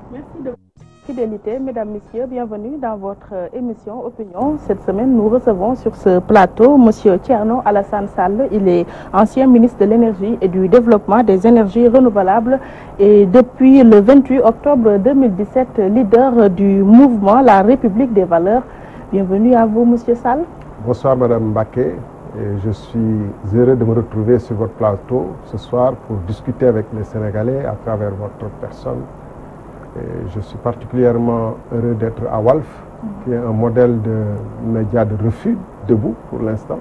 Merci de votre fidélité, mesdames, messieurs. Bienvenue dans votre émission Opinion. Cette semaine, nous recevons sur ce plateau Monsieur Thierno Alassane Sall. Il est ancien ministre de l'Énergie et du Développement des énergies renouvelables et depuis le 28 octobre 2017, leader du mouvement La République des valeurs. Bienvenue à vous, Monsieur Sall. Bonsoir, Madame Mbacké. Je suis heureux de me retrouver sur votre plateau ce soir pour discuter avec les Sénégalais à travers votre personne. Et je suis particulièrement heureux d'être à Walf, qui est un modèle de média de refus debout pour l'instant,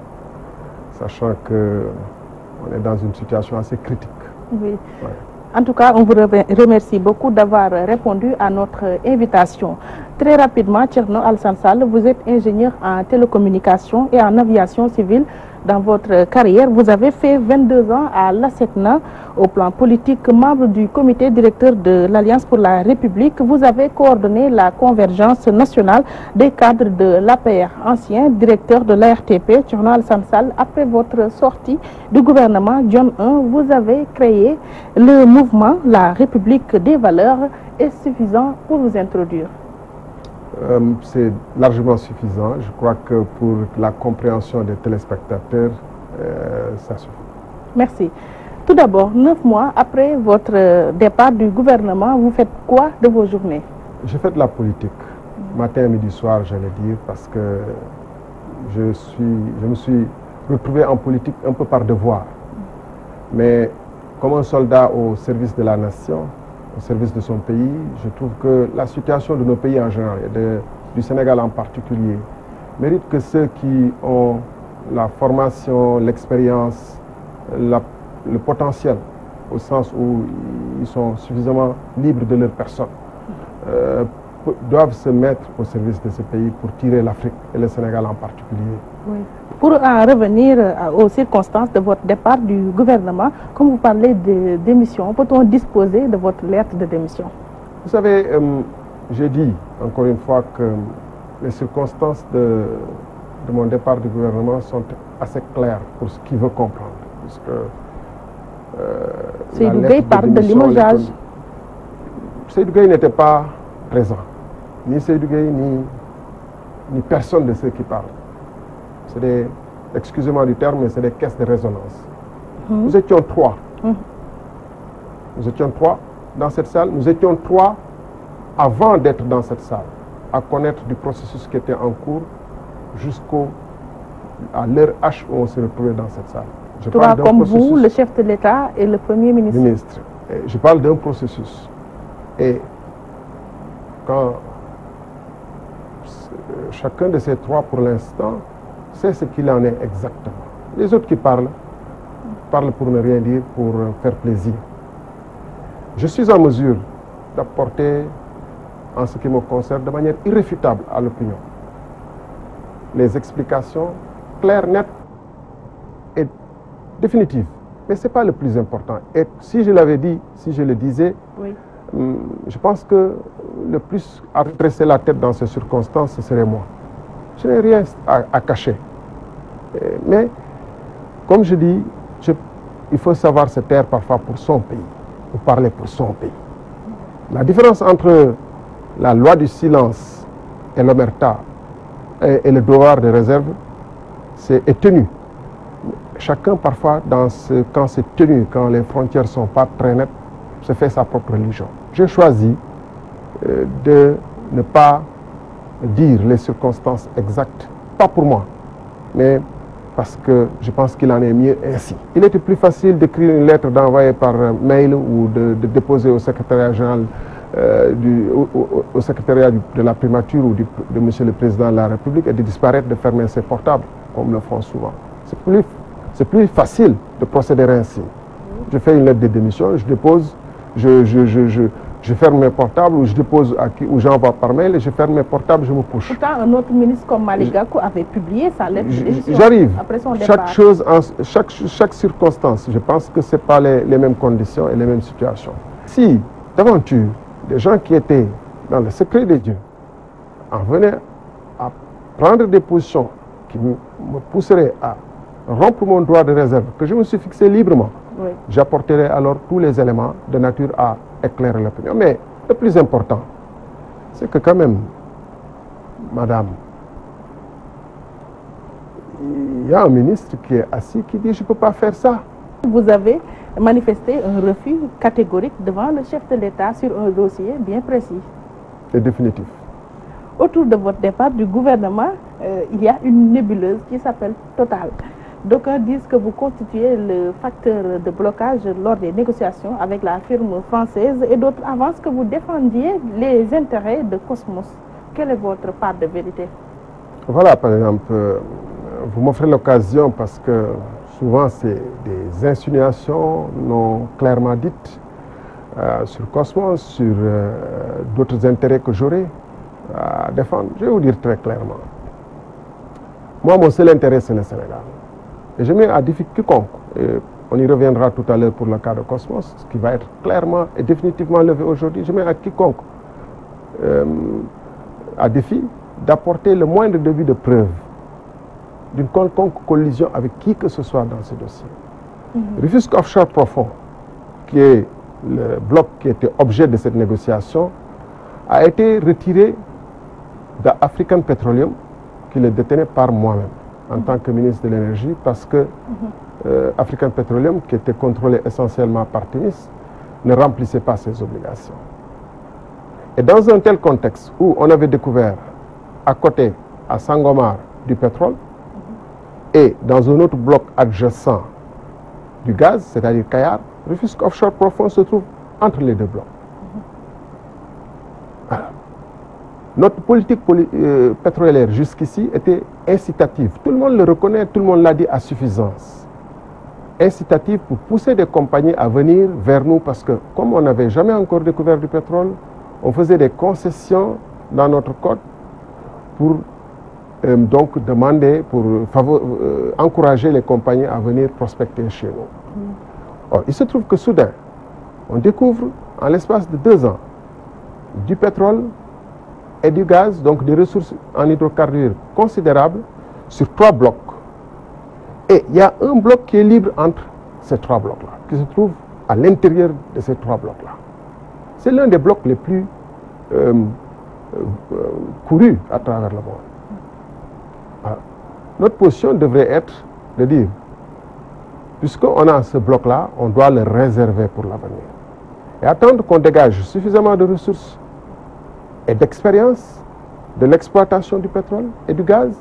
sachant qu'on est dans une situation assez critique. Oui. Ouais. En tout cas, on vous remercie beaucoup d'avoir répondu à notre invitation. Très rapidement, Thierno Alassane Sall, vous êtes ingénieur en télécommunication et en aviation civile. Dans votre carrière, vous avez fait 22 ans à l'ASECNA. Au plan politique, membre du comité directeur de l'Alliance pour la République, vous avez coordonné la convergence nationale des cadres de l'APR. Ancien directeur de l'ARTP, Thierno Alassane Sall, après votre sortie du gouvernement John I, vous avez créé le mouvement La République des valeurs. Est-ce suffisant pour vous introduire? C'est largement suffisant. Je crois que pour la compréhension des téléspectateurs, ça suffit. Merci. Tout d'abord, 9 mois après votre départ du gouvernement, vous faites quoi de vos journées? Je fais de la politique, matin, midi, soir, j'allais dire, parce que je me suis retrouvé en politique un peu par devoir. Mais comme un soldat au service de la nation, au service de son pays, je trouve que la situation de nos pays en général, et du Sénégal en particulier, mérite que ceux qui ont la formation, l'expérience, le potentiel, au sens où ils sont suffisamment libres de leur personne, doivent se mettre au service de ce pays pour tirer l'Afrique et le Sénégal en particulier. Oui. Pour en revenir aux circonstances de votre départ du gouvernement, comme vous parlez de démission, peut-on disposer de votre lettre de démission? Vous savez, j'ai dit encore une fois que les circonstances de mon départ du gouvernement sont assez claires pour ce qui veut comprendre. Puisque Seydou Gueye parle de limogeage. Seydou Gueye n'était pas présent. Ni Seydou Gueye, ni personne de ceux qui parlent. C'est des, excusez-moi du terme, mais c'est des caisses de résonance. Nous étions trois. Nous étions trois dans cette salle. Nous étions trois avant d'être dans cette salle, à connaître du processus qui était en cours à l'heure H où on s'est retrouvé dans cette salle. Je parle comme vous, le chef de l'État et le Premier ministre. Je parle d'un processus. Et quand chacun de ces trois, pour l'instant, c'est ce qu'il en est exactement. Les autres qui parlent pour ne rien dire, pour faire plaisir. Je suis en mesure d'apporter, en ce qui me concerne, de manière irréfutable à l'opinion, les explications claires, nettes et définitives. Mais ce n'est pas le plus important. Et si je l'avais dit, si je le disais, oui, je pense que le plus à redresser la tête dans ces circonstances, ce serait moi. Je n'ai rien à cacher. Mais, comme je dis, il faut savoir se taire parfois pour son pays, ou parler pour son pays. La différence entre la loi du silence et l'omerta et le devoir de réserve, est tenu. Chacun, parfois, quand c'est tenu, quand les frontières ne sont pas très nettes, se fait sa propre religion. J'ai choisi de ne pas dire les circonstances exactes, pas pour moi, mais parce que je pense qu'il en est mieux ainsi. Il était plus facile d'écrire une lettre, d'envoyer par mail ou de déposer au secrétariat général, au secrétariat de la primature ou de Monsieur le Président de la République et de disparaître, de fermer ses portables, comme le font souvent. C'est plus facile de procéder ainsi. Je fais une lettre de démission, je dépose, je ferme mes portables, ou je dépose ou j'envoie par mail, et je ferme mes portables, je me couche. Pourtant, un autre ministre comme Malick Gakou avait publié sa lettre de démission. J'arrive. Après son départ. Chaque circonstance, je pense que ce n'est pas les mêmes conditions et les mêmes situations. Si, d'aventure, des gens qui étaient dans le secret de Dieu en venaient à prendre des positions qui me pousseraient à rompre mon droit de réserve, que je me suis fixé librement, oui, j'apporterai alors tous les éléments de nature à éclairer l'opinion. Mais Le plus important, c'est que quand même, madame, il y a un ministre qui est assis qui dit « je ne peux pas faire ça ». Vous avez manifesté un refus catégorique devant le chef de l'État sur un dossier bien précis. Et définitif. Autour de votre départ du gouvernement, il y a une nébuleuse qui s'appelle Total. D'aucuns disent que vous constituez le facteur de blocage lors des négociations avec la firme française et d'autres avancent que vous défendiez les intérêts de Cosmos. Quelle est votre part de vérité? Voilà, par exemple, vous m'offrez l'occasion parce que souvent c'est des insinuations non clairement dites sur Cosmos, sur d'autres intérêts que j'aurais à défendre. Je vais vous dire très clairement. Moi, mon seul intérêt, c'est le Sénégal. Et je mets à défi quiconque, et on y reviendra tout à l'heure pour le cas de Cosmos, ce qui va être clairement et définitivement levé aujourd'hui, je mets à quiconque à défi d'apporter le moindre début de preuve d'une quelconque collision avec qui que ce soit dans ce dossier. Rufisque Offshore Profond, qui est le bloc qui était objet de cette négociation, a été retiré d'African Petroleum, qui le détenait par moi-même, en tant que ministre de l'Énergie, parce que African Petroleum, qui était contrôlé essentiellement par Timis, ne remplissait pas ses obligations. Et dans un tel contexte où on avait découvert à côté, à Sangomar, du pétrole, et dans un autre bloc adjacent du gaz, c'est-à-dire Kayar, Rufisque Offshore Profond se trouve entre les deux blocs. Voilà. Notre politique pétrolière jusqu'ici était incitative. Tout le monde le reconnaît, tout le monde l'a dit à suffisance. Incitative pour pousser des compagnies à venir vers nous parce que comme on n'avait jamais encore découvert du pétrole, on faisait des concessions dans notre code pour donc demander, pour encourager les compagnies à venir prospecter chez nous. Or, il se trouve que soudain, on découvre en l'espace de 2 ans du pétrole et du gaz, donc des ressources en hydrocarbures considérables sur 3 blocs. Et il y a un bloc qui est libre entre ces 3 blocs-là, qui se trouve à l'intérieur de ces 3 blocs-là. C'est l'un des blocs les plus courus à travers le monde. Alors, notre position devrait être de dire, puisqu'on a ce bloc-là, on doit le réserver pour l'avenir. Et attendre qu'on dégage suffisamment de ressources et d'expérience de l'exploitation du pétrole et du gaz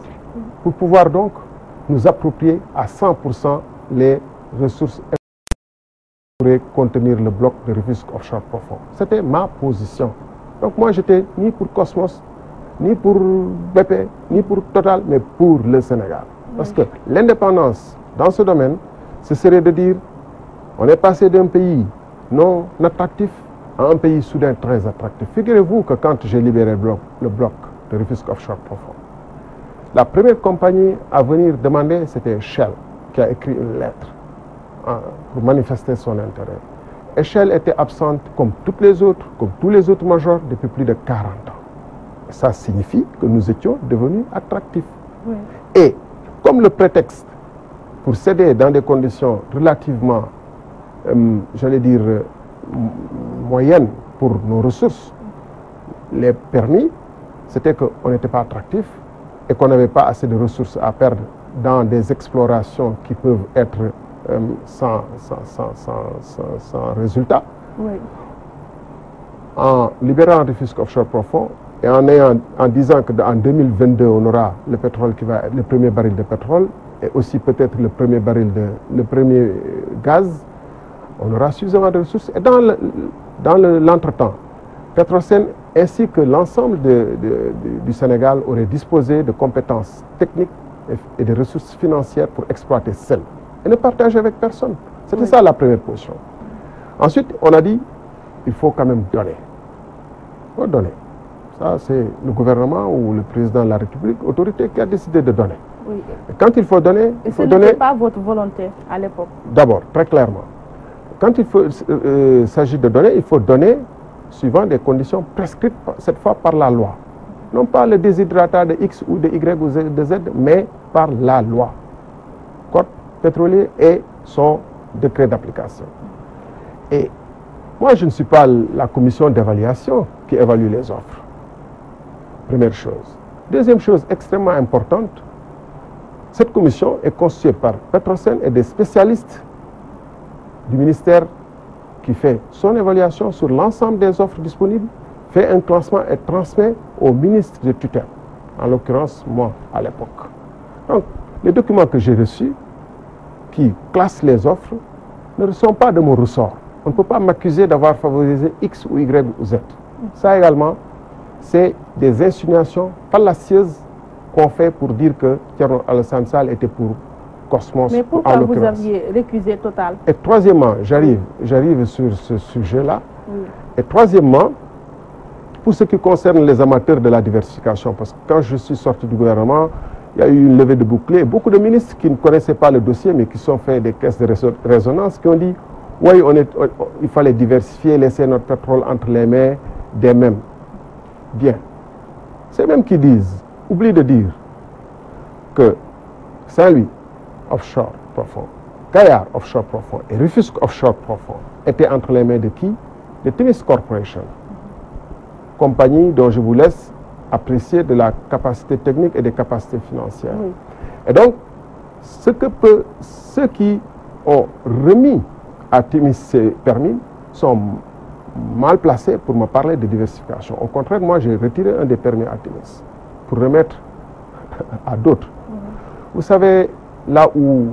pour pouvoir donc nous approprier à 100% les ressources qui pourraient contenir le bloc de Rufisque Offshore Profond. C'était ma position. Donc moi, j'étais ni pour Cosmos, ni pour BP, ni pour Total, mais pour le Sénégal. Parce que l'indépendance dans ce domaine, ce serait de dire on est passé d'un pays non attractif à un pays soudain très attractif. Figurez-vous que quand j'ai libéré le bloc de Rufisque Offshore Profond, la première compagnie à venir demander, c'était Shell, qui a écrit une lettre pour manifester son intérêt. Et Shell était absente comme toutes les autres, comme tous les autres majors depuis plus de 40 ans. Et ça signifie que nous étions devenus attractifs. Oui. Et comme le prétexte pour céder dans des conditions relativement, j'allais dire, moyennes pour nos ressources, les permis, c'était qu'on n'était pas attractif et qu'on n'avait pas assez de ressources à perdre dans des explorations qui peuvent être sans résultat. Oui. En libérant Rufisque Offshore Profond et en disant qu'en 2022, on aura le pétrole qui va être le premier baril de pétrole et aussi peut-être le premier gaz, on aura suffisamment de ressources. Et dans l'entretemps, Petrosen ainsi que l'ensemble du Sénégal aurait disposé de compétences techniques et de ressources financières pour exploiter celles et ne partager avec personne. C'était ça la première position. Ensuite, on a dit, il faut quand même donner. Il faut donner. Ça, c'est le gouvernement ou le président de la République, autorité, qui a décidé de donner. Oui. Et quand il faut donner, il faut donner. Et ce n'était pas votre volonté à l'époque? D'abord, très clairement. Quand il s'agit de donner, il faut donner suivant des conditions prescrites, cette fois par la loi. Non pas le déshydratat de X ou de Y ou de Z, mais par la loi. Code pétrolier et son décret d'application. Et Moi, je ne suis pas la commission d'évaluation qui évalue les offres. Première chose. Deuxième chose extrêmement importante, cette commission est constituée par Petrosen et des spécialistes du ministère qui fait son évaluation sur l'ensemble des offres disponibles, fait un classement et transmet au ministre de tutelle, en l'occurrence moi à l'époque. Donc, les documents que j'ai reçus, qui classent les offres, ne sont pas de mon ressort. On ne peut pas m'accuser d'avoir favorisé X ou Y ou Z. Ça également, c'est des insinuations fallacieuses qu'on fait pour dire que Thierno Alassane Sall était pour Cosmos. Mais pourquoi vous aviez récusé Total? Et troisièmement, j'arrive sur ce sujet-là. Oui. Et troisièmement, pour ce qui concerne les amateurs de la diversification, parce que quand je suis sorti du gouvernement, il y a eu une levée de bouclier. Beaucoup de ministres qui ne connaissaient pas le dossier, mais qui sont fait des caisses de résonance, qui ont dit, oui, il fallait diversifier, laisser notre pétrole entre les mains des mêmes. Bien. C'est même qui disent, oublient de dire que Saint-Louis offshore profond, Kayar offshore profond et Rufisque offshore profond étaient entre les mains de qui? De Timis Corporation, compagnie dont je vous laisse apprécier de la capacité technique et des capacités financières. Oui. Et donc, ceux qui ont remis à Timis ces permis sont mal placés pour me parler de diversification. Au contraire, moi, j'ai retiré un des permis à Timis pour remettre à d'autres. Vous savez, là où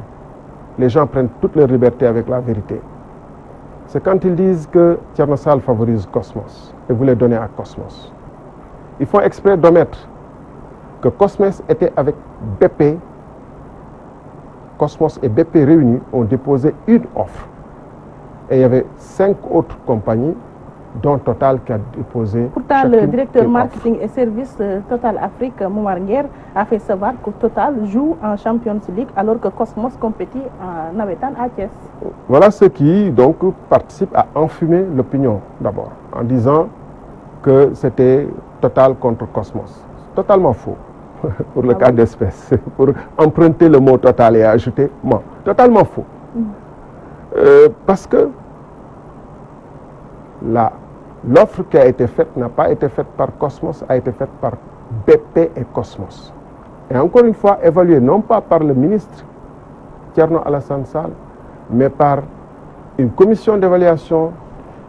les gens prennent toutes leurs libertés avec la vérité, c'est quand ils disent que Thierno Sall favorise Cosmos et vous les donnez à Cosmos. Ils font exprès d'omettre que Cosmos était avec BP. Cosmos et BP réunis ont déposé une offre. Et il y avait 5 autres compagnies, dont Total qui a déposé. Pourtant, le directeur marketing et services Total Afrique, Moumar Nguer, a fait savoir que Total joue en Champions League alors que Cosmos compétit en Navetan à Thiès. Voilà ce qui donc participe à enfumer l'opinion d'abord, en disant que c'était Total contre Cosmos. Totalement faux, pour le cas d'espèce, pour emprunter le mot Total et ajouter moi. Totalement faux. Parce que l'offre qui a été faite n'a pas été faite par Cosmos, a été faite par BP et Cosmos. Et encore une fois, évaluée non pas par le ministre Thierno Alassane Sall, mais par une commission d'évaluation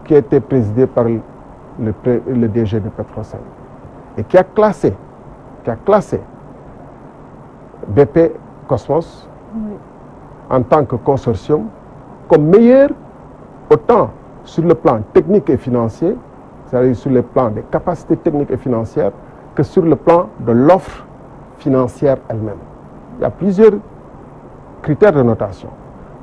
qui a été présidée par le DG de Petrosen et qui a classé BP Cosmos en tant que consortium comme meilleur autant sur le plan technique et financier, c'est-à-dire sur le plan des capacités techniques et financières, que sur le plan de l'offre financière elle-même. Il y a plusieurs critères de notation,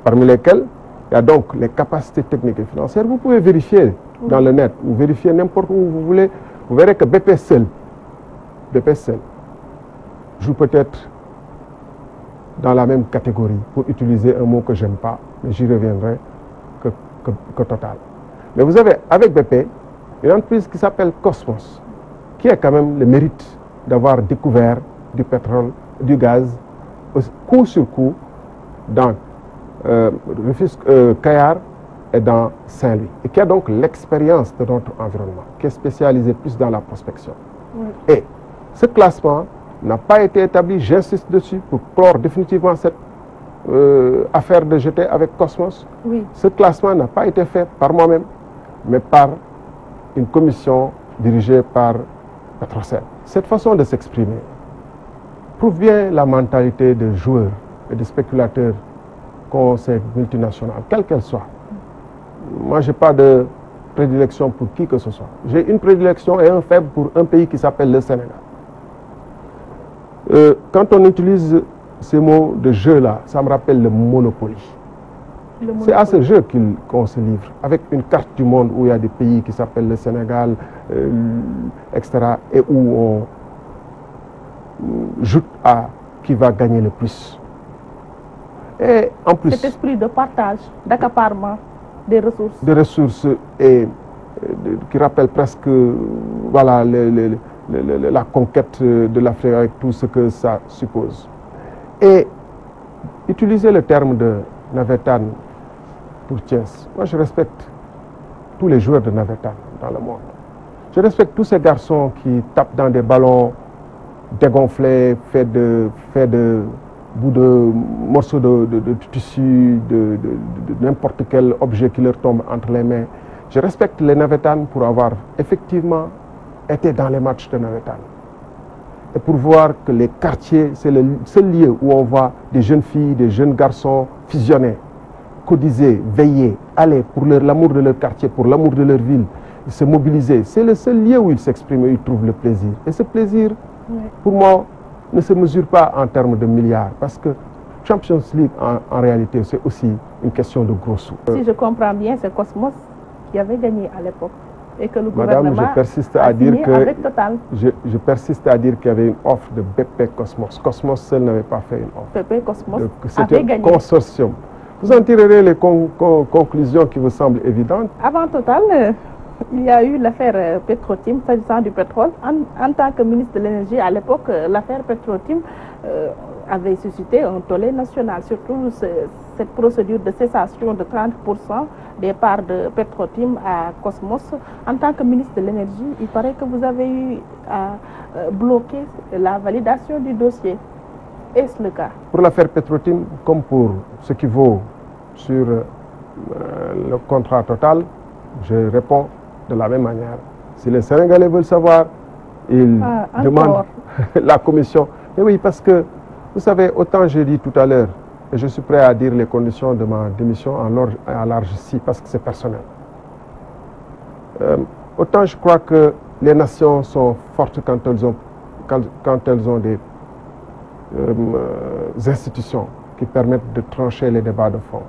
parmi lesquels il y a donc les capacités techniques et financières. Vous pouvez vérifier dans le net, ou vérifier n'importe où vous voulez, vous verrez que BP seul joue peut-être dans la même catégorie, pour utiliser un mot que j'aime pas, mais j'y reviendrai, que Total. Mais vous avez avec BP une entreprise qui s'appelle Cosmos, qui a quand même le mérite d'avoir découvert du pétrole, du gaz, coup sur coup, dans Kayar et dans Saint-Louis, et qui a donc l'expérience de notre environnement, qui est spécialisé plus dans la prospection. Oui. Et ce classement n'a pas été établi, j'insiste dessus, pour clore définitivement cette affaire de jeter avec Cosmos. Oui. Ce classement n'a pas été fait par moi-même, mais par une commission dirigée par Petrosen. Cette façon de s'exprimer prouve bien la mentalité de joueurs et de spéculateurs qu'ont ces multinationales, quelles qu'elles soient. Moi, je n'ai pas de prédilection pour qui que ce soit. J'ai une prédilection et un faible pour un pays qui s'appelle le Sénégal. Quand on utilise ces mots de jeu-là, ça me rappelle le Monopoly. C'est à ce jeu qu'on se livre, avec une carte du monde où il y a des pays qui s'appellent le Sénégal, etc., et où on joue à qui va gagner le plus. Et en plus, cet esprit de partage, d'accaparement des ressources. Des ressources qui rappelle presque voilà, la conquête de l'Afrique avec tout ce que ça suppose. Et utiliser le terme de Navetan pour Thiès, moi je respecte tous les joueurs de Navétane dans le monde. Je respecte tous ces garçons qui tapent dans des ballons dégonflés, faits de bouts de morceaux de tissu, de n'importe quel objet qui leur tombe entre les mains. Je respecte les Navétanes pour avoir effectivement été dans les matchs de Navétane. Et pour voir que les quartiers, c'est le seul lieu où on voit des jeunes filles, des jeunes garçons fusionnés, codiser, veiller, aller pour l'amour de leur quartier, pour l'amour de leur ville, se mobiliser. C'est le seul lieu où ils s'expriment et ils trouvent le plaisir. Et ce plaisir, pour moi, ne se mesure pas en termes de milliards. Parce que Champions League, en réalité, c'est aussi une question de gros sous. Si je comprends bien, c'est Cosmos qui avait gagné à l'époque. Et que le Madame, gouvernement je persiste à a dire signé que avec Total. Je persiste à dire qu'il y avait une offre de BP Cosmos. Cosmos seul n'avait pas fait une offre. BP Cosmos C'était avait un gagné. consortium. Vous en tirerez les conclusions qui vous semblent évidentes. Avant Total, il y a eu l'affaire Petrotim, s'agissant du pétrole. En tant que ministre de l'Énergie, à l'époque, l'affaire Petrotim avait suscité un tollé national, surtout cette procédure de cessation de 30% des parts de Petrotim à Cosmos. En tant que ministre de l'Énergie, il paraît que vous avez eu à bloquer la validation du dossier. Est-ce le cas? Pour l'affaire Petrotim, comme pour ce qui vaut sur le contrat Total, je réponds de la même manière. Si les Sénégalais veulent savoir, ils demandent la commission. Mais oui, parce que, vous savez, autant j'ai dit tout à l'heure, et je suis prêt à dire les conditions de ma démission à large si, parce que c'est personnel. Autant je crois que les nations sont fortes quand elles ont des institutions qui permettent de trancher les débats de fond.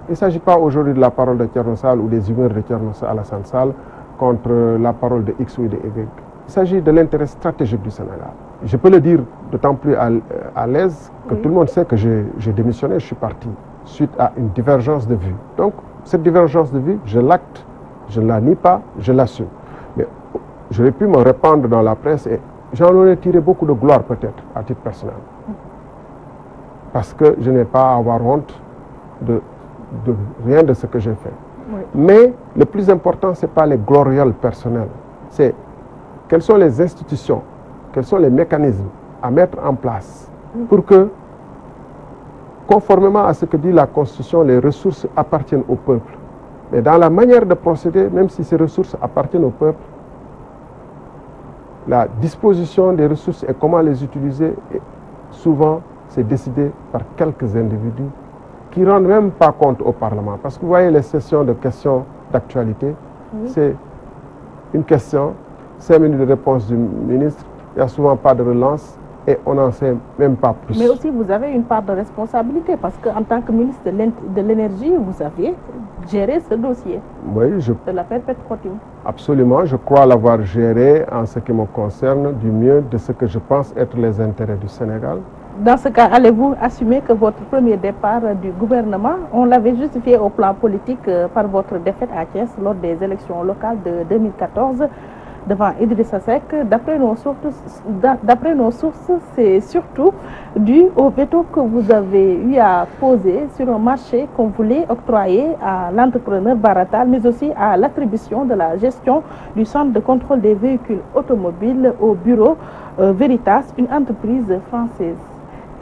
Il ne s'agit pas aujourd'hui de la parole de Thierno Sall ou des humeurs de Thierno Alassane Sall contre la parole de X ou de Y. Il s'agit de l'intérêt stratégique du Sénégal. Je peux le dire d'autant plus à l'aise que tout le monde sait que j'ai démissionné, je suis parti suite à une divergence de vue. Donc, cette divergence de vue, je l'acte, je ne la nie pas, je l'assume. Mais j'aurais pu me répandre dans la presse et j'en aurais tiré beaucoup de gloire peut-être à titre personnel. Parce que je n'ai pas à avoir honte de rien de ce que j'ai fait. Oui. Mais le plus important, ce n'est pas les glorioles personnelles. C'est quelles sont les institutions, quels sont les mécanismes à mettre en place pour que, conformément à ce que dit la Constitution, les ressources appartiennent au peuple. Mais dans la manière de procéder, même si ces ressources appartiennent au peuple, la disposition des ressources et comment les utiliser, souvent, c'est décidé par quelques individus qui ne rendent même pas compte au Parlement. Parce que vous voyez les sessions de questions d'actualité, c'est une question, 5 minutes de réponse du ministre, il n'y a souvent pas de relance et on n'en sait même pas plus. Mais aussi, vous avez une part de responsabilité parce qu'en tant que ministre de l'Énergie, vous aviez géré ce dossier de l'affaire Petrotim. Absolument, je crois l'avoir géré en ce qui me concerne du mieux de ce que je pense être les intérêts du Sénégal. Dans ce cas, allez-vous assumer que votre premier départ du gouvernement, on l'avait justifié au plan politique par votre défaite à Thiès lors des élections locales de 2014 devant Idrissa Seck? D'après nos sources, c'est surtout dû au veto que vous avez eu à poser sur un marché qu'on voulait octroyer à l'entrepreneur Baratal, mais aussi à l'attribution de la gestion du centre de contrôle des véhicules automobiles au bureau Veritas, une entreprise française.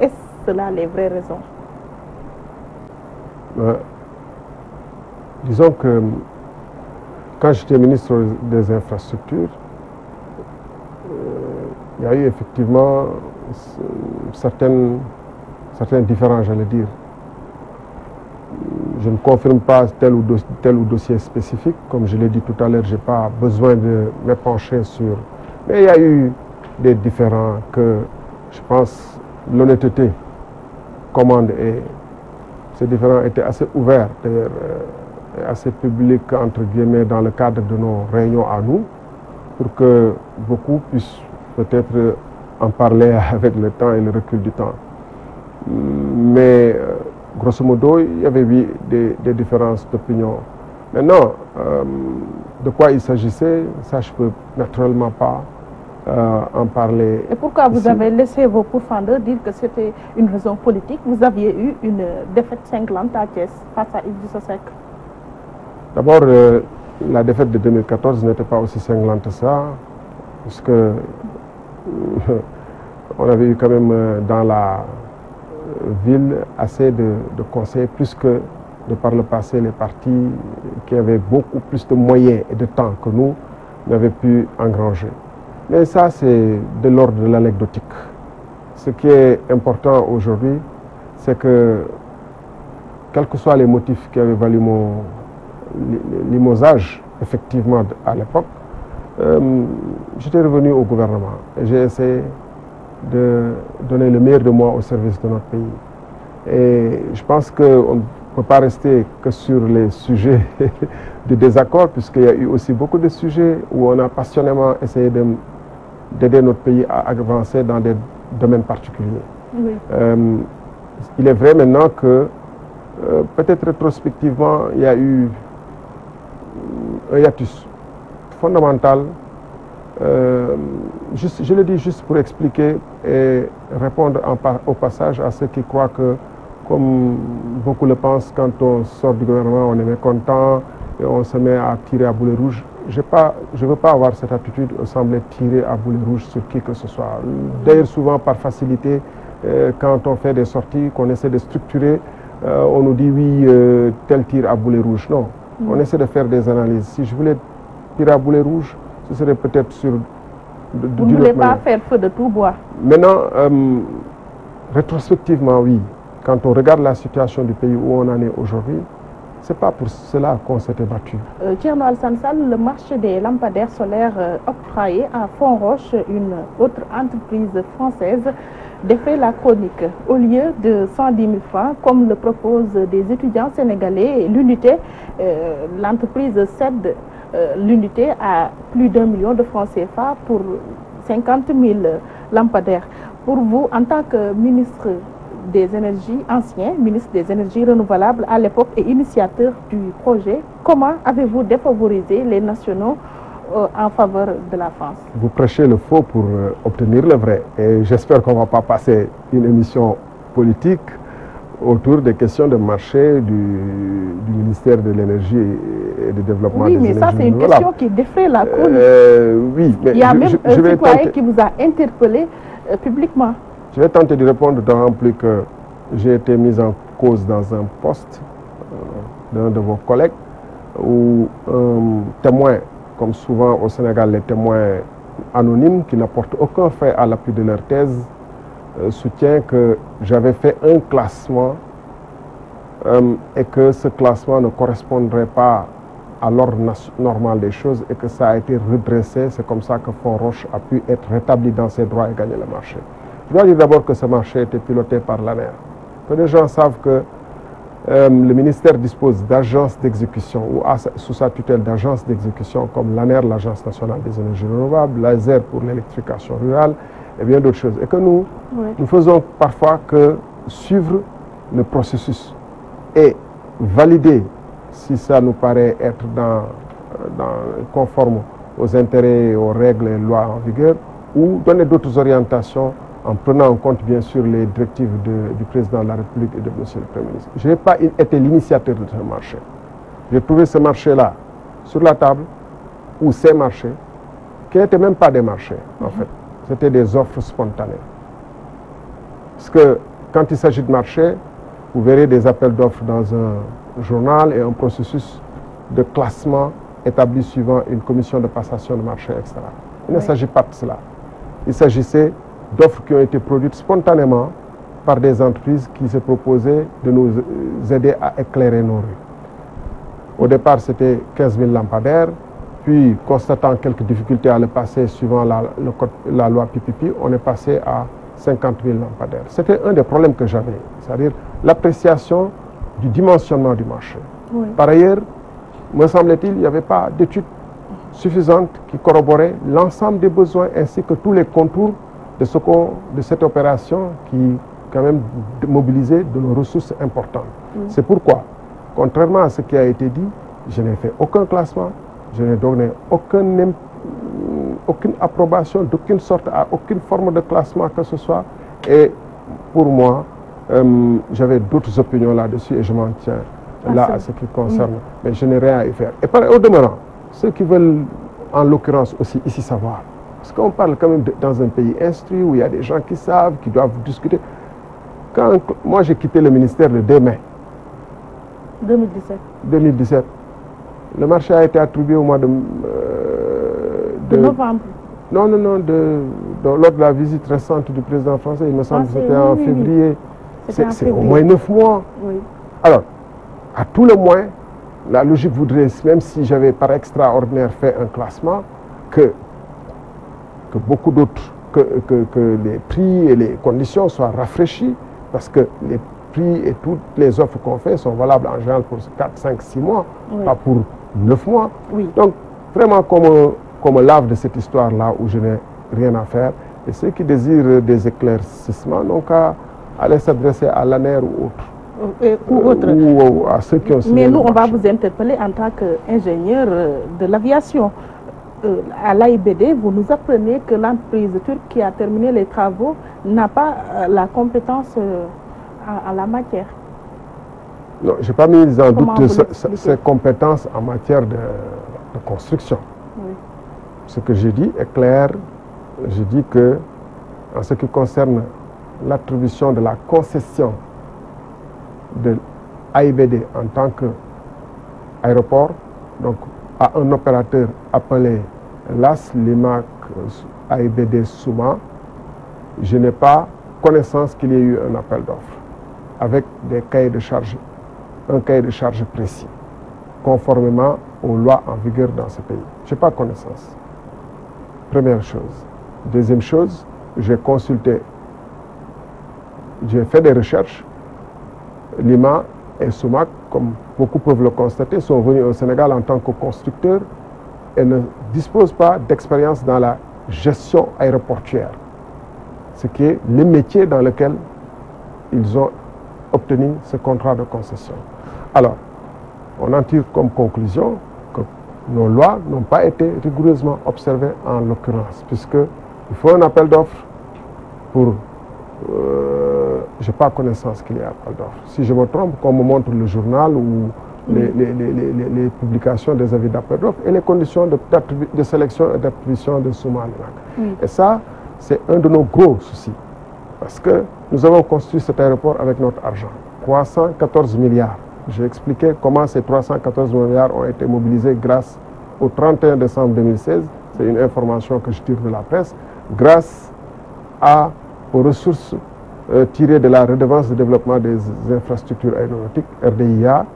Est-ce là les vraies raisons? Disons que quand j'étais ministre des Infrastructures, il y a eu effectivement certains différends, j'allais dire. Je ne confirme pas tel ou dossier spécifique. Comme je l'ai dit tout à l'heure, je n'ai pas besoin de m'épancher sur... Mais il y a eu des différends que, je pense, l'honnêteté commande et ces différends étaient assez ouverts, d'ailleurs, assez publics, entre guillemets, dans le cadre de nos réunions à nous, pour que beaucoup puissent peut-être en parler avec le temps et le recul du temps. Mais, grosso modo, il y avait eu des différences d'opinion. Maintenant, de quoi il s'agissait, ça je ne peux naturellement pas en parler. Et pourquoi vous ici. avez laissé vos pourfendeurs dire que c'était une raison politique? Vous aviez eu une défaite cinglante à Thiès face à Idrissa Seck. D'abord, la défaite de 2014 n'était pas aussi cinglante que ça, puisque on avait eu quand même dans la ville assez de conseils, plus que de par le passé les partis qui avaient beaucoup plus de moyens et de temps que nous n'avaient pu engranger. Mais ça, c'est de l'ordre de l'anecdotique. Ce qui est important aujourd'hui, c'est que, quels que soient les motifs qui avaient valu mon limogeage, effectivement, à l'époque, j'étais revenu au gouvernement et j'ai essayé de donner le meilleur de moi au service de notre pays. Et je pense qu'on ne peut pas rester que sur les sujets de désaccord, puisqu'il y a eu aussi beaucoup de sujets où on a passionnément essayé d'aider notre pays à avancer dans des domaines particuliers. Oui. Il est vrai maintenant que peut-être rétrospectivement, il y a eu un hiatus fondamental. Je le dis juste pour expliquer et répondre au passage à ceux qui croient que, comme beaucoup le pensent, quand on sort du gouvernement, on est mécontent et on se met à tirer à boulet rouge. Je ne veux pas avoir cette attitude de sembler tirer à boulet rouge sur qui que ce soit. D'ailleurs, souvent par facilité, quand on fait des sorties, qu'on essaie de structurer, on nous dit oui, tel tir à boulet rouge. Non, on essaie de faire des analyses. Si je voulais tirer à boulet rouge, ce serait peut-être sur... Vous ne voulez pas faire feu de tout bois. Maintenant, rétrospectivement, oui. Quand on regarde la situation du pays où on en est aujourd'hui, ce n'est pas pour cela qu'on s'était battu. Thierno Alassane Sall, le marché des lampadaires solaires octroyé à Fonroche, une autre entreprise française, défait la chronique. Au lieu de 110 000 francs, comme le proposent des étudiants sénégalais, l'unité, l'entreprise cède l'unité à plus d'1 million de francs CFA pour 50 000 lampadaires. Pour vous, en tant que ministre des Énergies, ancien ministre des Énergies renouvelables à l'époque et initiateur du projet, comment avez-vous défavorisé les nationaux en faveur de la France? Vous prêchez le faux pour obtenir le vrai. Et j'espère qu'on ne va pas passer une émission politique autour des questions de marché du ministère de l'Énergie et du Développement des Énergies. Oui, mais ça, c'est une question qui défraie la chronique. Oui, mais il y a même un citoyen qui vous a interpellé publiquement. Je vais tenter de répondre, d'autant plus que j'ai été mis en cause dans un poste d'un de vos collègues où un témoin, comme souvent au Sénégal, les témoins anonymes qui n'apportent aucun fait à l'appui de leur thèse, soutient que j'avais fait un classement et que ce classement ne correspondrait pas à l'ordre normal des choses et que ça a été redressé. C'est comme ça que Fonroche a pu être rétabli dans ses droits et gagner le marché. Je dois dire d'abord que ce marché était piloté par l'ANER. Peu de gens savent que le ministère dispose d'agences d'exécution ou sous sa tutelle d'agences d'exécution comme l'ANER, l'Agence nationale des énergies renouvelables, l'ASER pour l'électrification rurale et bien d'autres choses. Et que nous, nous faisons parfois que suivre le processus et valider si ça nous paraît être conforme aux intérêts et aux règles et lois en vigueur ou donner d'autres orientations en prenant en compte bien sûr les directives du président de la République et de monsieur le Premier ministre. Je n'ai pas été l'initiateur de ce marché. J'ai trouvé ce marché-là sur la table, ou ces marchés, qui n'étaient même pas des marchés en fait. C'était des offres spontanées. Parce que quand il s'agit de marché, vous verrez des appels d'offres dans un journal et un processus de classement établi suivant une commission de passation de marché, etc. Il ne s'agit pas de cela. Il s'agissait d'offres qui ont été produites spontanément par des entreprises qui se proposaient de nous aider à éclairer nos rues. Au départ, c'était 15 000 lampadaires, puis constatant quelques difficultés à le passer suivant la loi PPP, on est passé à 50 000 lampadaires. C'était un des problèmes que j'avais, c'est-à-dire l'appréciation du dimensionnement du marché. Oui. Par ailleurs, me semble-t-il, il n'y avait pas d'études suffisantes qui corroboraient l'ensemble des besoins ainsi que tous les contours de cette opération qui quand même mobilisait de nos ressources importantes. C'est pourquoi, contrairement à ce qui a été dit, je n'ai fait aucun classement, je n'ai donné aucune approbation d'aucune sorte à aucune forme de classement que ce soit. Et pour moi, j'avais d'autres opinions là-dessus et je m'en tiens là à ce qui concerne. Mais je n'ai rien à y faire. Et au demeurant, ceux qui veulent, en l'occurrence aussi ici, savoir. Parce qu'on parle quand même dans un pays instruit où il y a des gens qui savent, qui doivent discuter. Quand moi j'ai quitté le ministère le 2 mai 2017, le marché a été attribué au mois de novembre. Non, lors de la visite récente du président français, il me semble que c'était en février. C'est au moins 9 mois. Oui. Alors, à tout le moins, la logique voudrait, même si j'avais par extraordinaire fait un classement, que beaucoup d'autres, que les prix et les conditions soient rafraîchis, parce que les prix et toutes les offres qu'on fait sont valables en général pour 4, 5, 6 mois, oui, pas pour 9 mois. Oui. Donc, vraiment, qu'on me lave de cette histoire-là où je n'ai rien à faire. Et ceux qui désirent des éclaircissements n'ont qu'à aller s'adresser à l'ANER ou autre. Ou à ceux qui ont signé. Mais nous, on va vous interpeller en tant qu'ingénieur de l'aviation. À l'AIBD, vous nous apprenez que l'entreprise turque qui a terminé les travaux n'a pas la compétence en la matière. Non, je n'ai pas mis en doute ses compétences en matière de construction. Oui. Ce que j'ai dit est clair. Je dis que, en ce qui concerne l'attribution de la concession de l'AIBD en tant qu'aéroport, donc à un opérateur appelé LAS, Limak AIBD Souma, je n'ai pas connaissance qu'il y ait eu un appel d'offres avec des cahiers de charges, un cahier de charges précis, conformément aux lois en vigueur dans ce pays. Je n'ai pas connaissance. Première chose. Deuxième chose, j'ai consulté, j'ai fait des recherches. Lima et Soumak, comme beaucoup peuvent le constater, sont venus au Sénégal en tant que constructeurs et ne disposent pas d'expérience dans la gestion aéroportuaire, ce qui est le métier dans lequel ils ont obtenu ce contrat de concession. Alors, on en tire comme conclusion que nos lois n'ont pas été rigoureusement observées en l'occurrence, puisqu'il faut un appel d'offres pour... je n'ai pas connaissance qu'il y ait appel d'offres. Si je me trompe, qu'on me montre le journal ou les publications des avis d'appel d'offres et les conditions de sélection et d'attribution de Souma. Et ça, c'est un de nos gros soucis. Parce que nous avons construit cet aéroport avec notre argent. 314 milliards. J'ai expliqué comment ces 314 milliards ont été mobilisés grâce au 31 décembre 2016. C'est une information que je tire de la presse. Grâce aux ressources tirées de la redevance de développement des infrastructures aéronautiques, RDIA,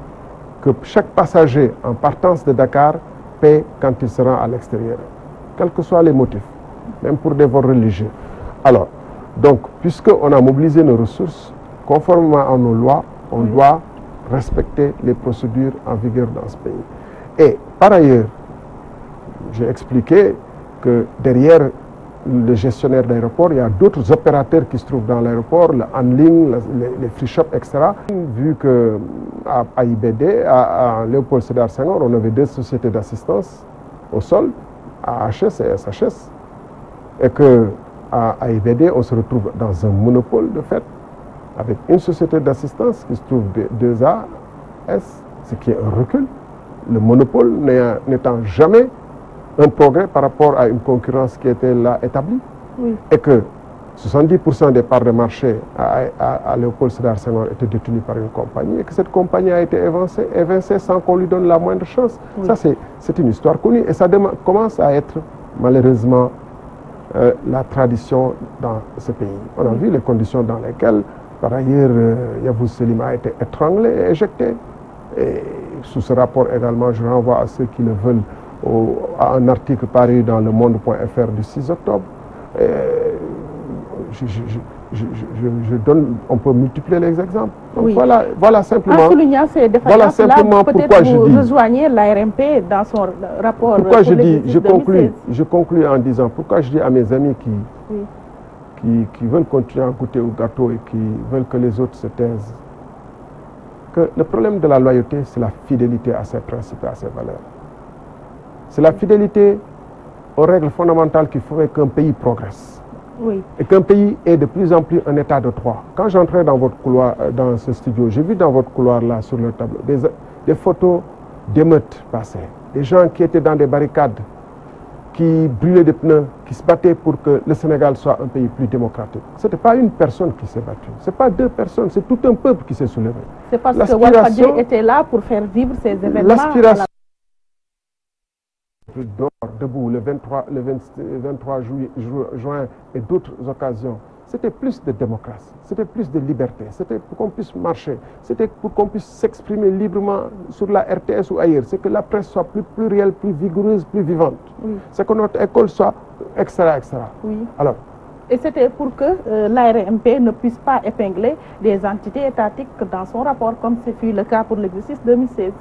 que chaque passager en partance de Dakar paie quand il se rend à l'extérieur, quels que soient les motifs, même pour des vols religieux. Alors, donc, puisqu'on a mobilisé nos ressources, conformément à nos lois, on doit respecter les procédures en vigueur dans ce pays. Et par ailleurs, j'ai expliqué que derrière le gestionnaire d'aéroport, il y a d'autres opérateurs qui se trouvent dans l'aéroport, le handling, les free shops, etc. Vu qu'à AIBD, à Léopold Sédar Senghor, on avait deux sociétés d'assistance au sol, AHS et SHS, et qu'à AIBD, on se retrouve dans un monopole de fait, avec une société d'assistance qui se trouve 2AS, ce qui est un recul. Le monopole n'étant jamais un progrès par rapport à une concurrence qui était là établie, et que 70% des parts de marché à Léopold Sédar Senghor étaient détenues par une compagnie, et que cette compagnie a été évincée sans qu'on lui donne la moindre chance. Ça, c'est une histoire connue, et ça commence à être malheureusement la tradition dans ce pays. On a vu les conditions dans lesquelles, par ailleurs, Yavuz Selim a été étranglé et éjecté. Et sous ce rapport également, je renvoie à ceux qui le veulent à un article paru dans le monde.fr du 6 octobre. On peut multiplier les exemples. Donc voilà simplement, pourquoi je dis... rejoignez l'ARMP dans son rapport. Pourquoi je conclus en disant, pourquoi je dis à mes amis qui veulent continuer à goûter au gâteau et qui veulent que les autres se taisent, que le problème de la loyauté, c'est la fidélité à ses principes et à ses valeurs. C'est la fidélité aux règles fondamentales qui feraient qu'un pays progresse. Et qu'un pays est de plus en plus un état de droit. Quand j'entrais dans votre couloir, dans ce studio, j'ai vu dans votre couloir là, sur le tableau, des photos d'émeutes passées, des gens qui étaient dans des barricades, qui brûlaient des pneus, qui se battaient pour que le Sénégal soit un pays plus démocratique. Ce n'était pas une personne qui s'est battue, ce n'est pas deux personnes, c'est tout un peuple qui s'est soulevé. C'est parce que Walfadjri était là pour faire vivre ces événements. L'aspiration debout le 23 juin et d'autres occasions, c'était plus de démocratie, c'était plus de liberté, c'était pour qu'on puisse marcher, c'était pour qu'on puisse s'exprimer librement sur la RTS ou ailleurs, c'est que la presse soit plus plurielle, plus vigoureuse, plus vivante, c'est que notre école soit, etc. Oui. Alors, et c'était pour que l'ARMP ne puisse pas épingler des entités étatiques dans son rapport, comme ce fut le cas pour l'exercice 2016.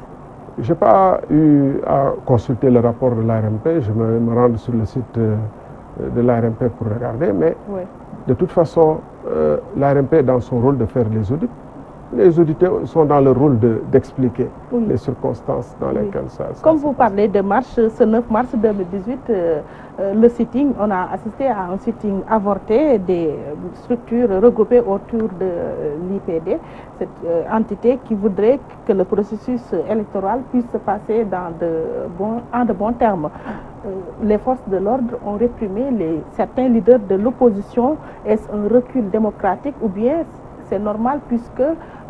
Je n'ai pas eu à consulter le rapport de l'ARMP, je me rends sur le site de l'ARMP pour regarder, mais de toute façon, l'ARMP est dans son rôle de faire les audits. Les auditeurs sont dans le rôle d'expliquer les circonstances dans lesquelles ça se passe. Comme vous parlez de marche, ce 9 mars 2018, le sitting, on a assisté à un sitting avorté des structures regroupées autour de l'IPD, cette entité qui voudrait que le processus électoral puisse se passer en de bons termes. Les forces de l'ordre ont réprimé certains leaders de l'opposition. Est-ce un recul démocratique ou bien c'est normal puisque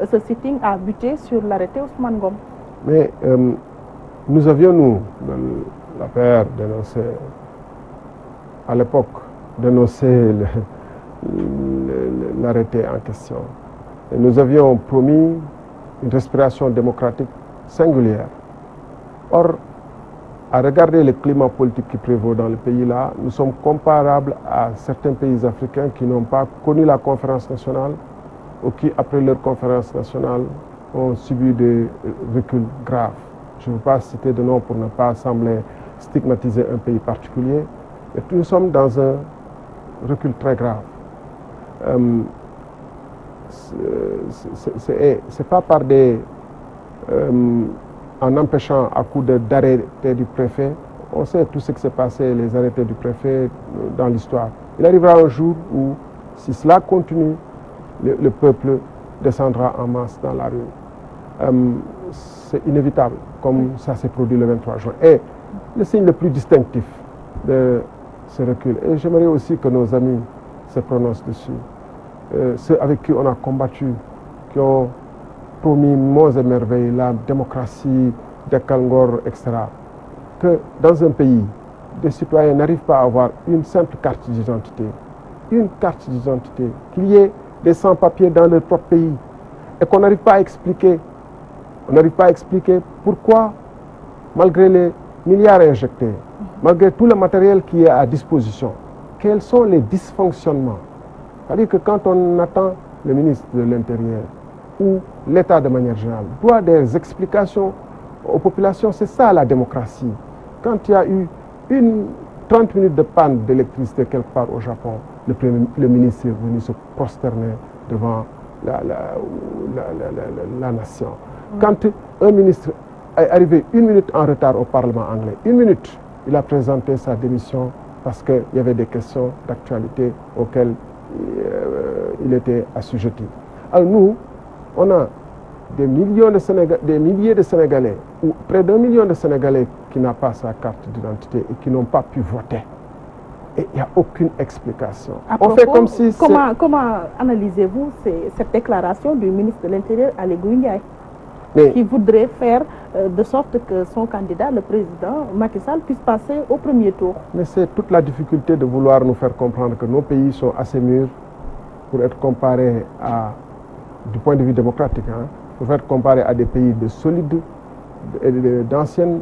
ce sitting a buté sur l'arrêté Ousmane Ngom? Mais nous avions, nous, l'affaire dénoncé, à l'époque, dénoncé l'arrêté en question. Et nous avions promis une respiration démocratique singulière. Or, à regarder le climat politique qui prévaut dans le pays là, nous sommes comparables à certains pays africains qui n'ont pas connu la conférence nationale ou qui, après leur conférence nationale, ont subi des reculs graves. Je ne veux pas citer de nom pour ne pas sembler stigmatiser un pays particulier, mais nous sommes dans un recul très grave. C'est pas par des... en empêchant à coup d'arrêté du préfet, on sait tout ce qui s'est passé, les arrêtés du préfet dans l'histoire. Il arrivera un jour où, si cela continue, le peuple descendra en masse dans la rue. C'est inévitable, comme ça s'est produit le 23 juin. Et le signe le plus distinctif de ce recul, et j'aimerais aussi que nos amis se prononcent dessus, ceux avec qui on a combattu, qui ont promis monts et merveilles, la démocratie, des Kalngor, etc., que dans un pays, des citoyens n'arrivent pas à avoir une simple carte d'identité, qu'il y ait des sans-papiers dans leur propre pays, et qu'on n'arrive pas à expliquer, pourquoi, malgré les milliards injectés, malgré tout le matériel qui est à disposition, quels sont les dysfonctionnements. C'est-à-dire que quand on attend le ministre de l'Intérieur ou l'État de manière générale doit des explications aux populations, c'est ça la démocratie. Quand il y a eu 30 minutes de panne d'électricité quelque part au Japon, le ministre est venu se prosterner devant la nation. Quand un ministre est arrivé 1 minute en retard au Parlement anglais, 1 minute, il a présenté sa démission parce qu'il y avait des questions d'actualité auxquelles il était assujetti. Alors nous, on a des milliers de Sénégalais, ou près d'1 million de Sénégalais qui n'ont pas sa carte d'identité et qui n'ont pas pu voter. Et il n'y a aucune explication. On fait comme si comment analysez-vous cette déclaration du ministre de l'Intérieur, Aly Ngouille Ndiaye, qui voudrait faire de sorte que son candidat, le président Macky Sall, puisse passer au premier tour? Mais c'est toute la difficulté de vouloir nous faire comprendre que nos pays sont assez mûrs pour être comparés à, du point de vue démocratique, pour être comparés à des pays de solides, d'anciennes,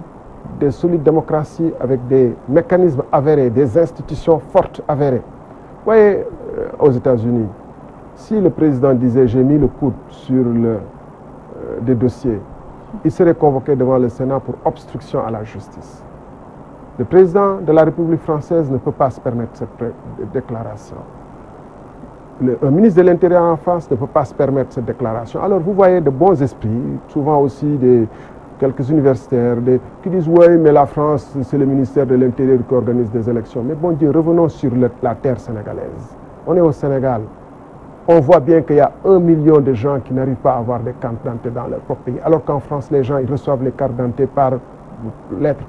des solides démocraties avec des mécanismes avérés, des institutions fortes avérées. Vous voyez, aux États-Unis, si le président disait « j'ai mis le coude sur des dossiers », il serait convoqué devant le Sénat pour obstruction à la justice. Le président de la République française ne peut pas se permettre cette déclaration. Un ministre de l'Intérieur en France ne peut pas se permettre cette déclaration. Alors vous voyez de bons esprits, souvent aussi quelques universitaires qui disent « oui, mais la France, c'est le ministère de l'Intérieur qui organise des élections ». Mais bon Dieu, revenons sur la terre sénégalaise. On est au Sénégal. on voit bien qu'il y a 1 million de gens qui n'arrivent pas à avoir des cartes d'identité dans leur propre pays. Alors qu'en France, les gens ils reçoivent les cartes d'identité par lettre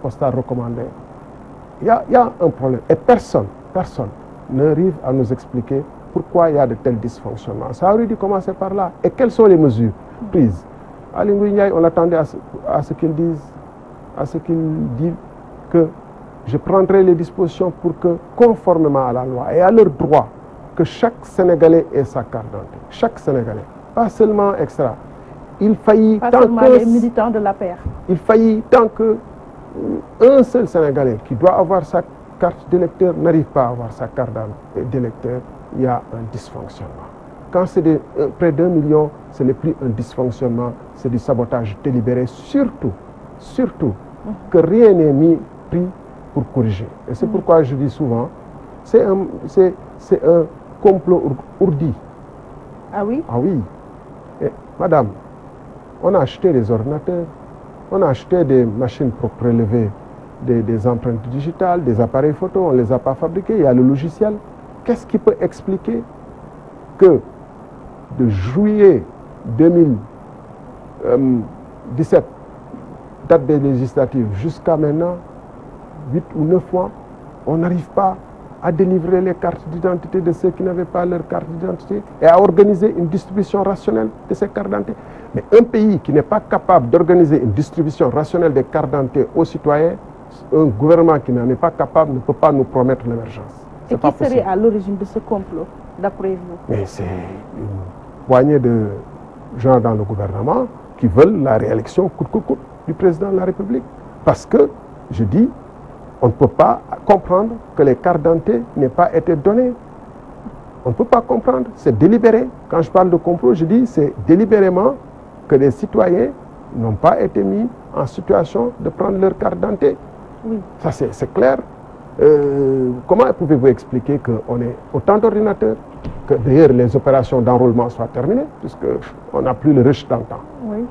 postale recommandée. Il y a un problème. Et personne n'arrive à nous expliquer pourquoi il y a de tels dysfonctionnements. Ça aurait dû commencer par là. Et quelles sont les mesures prises? Aly Ngouille Ndiaye, on l'attendait à ce qu'il dise, que je prendrai les dispositions pour que, conformément à la loi et à leur droit, que chaque Sénégalais ait sa carte d'identité. Chaque Sénégalais, pas seulement extra. Il faillit pas seulement les militants de la paix. Il faillit tant que un seul Sénégalais qui doit avoir sa carte d'électeur n'arrive pas à avoir sa carte d'électeur, il y a un dysfonctionnement. Quand c'est près d'1 million, ce n'est plus un dysfonctionnement, c'est du sabotage délibéré, surtout que rien n'est pris pour corriger. Et c'est pourquoi je dis souvent, c'est un complot ourdi. Ah oui? Ah oui. Et, madame, on a acheté des ordinateurs, on a acheté des machines pour prélever des empreintes digitales, des appareils photo, on ne les a pas fabriqués, il y a le logiciel. Qu'est-ce qui peut expliquer que de juillet 2017, date des législatives, jusqu'à maintenant, 8 ou 9 mois, on n'arrive pas à délivrer les cartes d'identité de ceux qui n'avaient pas leur carte d'identité et à organiser une distribution rationnelle de ces cartes d'identité. Mais un pays qui n'est pas capable d'organiser une distribution rationnelle des cartes d'identité aux citoyens, un gouvernement qui n'en est pas capable ne peut pas nous promettre l'émergence. Et qui serait à l'origine de ce complot, d'après vous? Mais c'est une poignée de gens dans le gouvernement qui veulent la réélection coûte que coûte du président de la République. Parce que, je dis, on ne peut pas comprendre que les cartes d'identité n'aient pas été données. On ne peut pas comprendre, c'est délibéré. Quand je parle de complot, je dis c'est délibérément que les citoyens n'ont pas été mis en situation de prendre leur carte d'identité. Oui. Ça c'est clair. Comment pouvez-vous expliquer qu'on ait autant d'ordinateurs, que d'ailleurs les opérations d'enrôlement soient terminées, puisqu'on n'a plus le rush d'antan. Oui.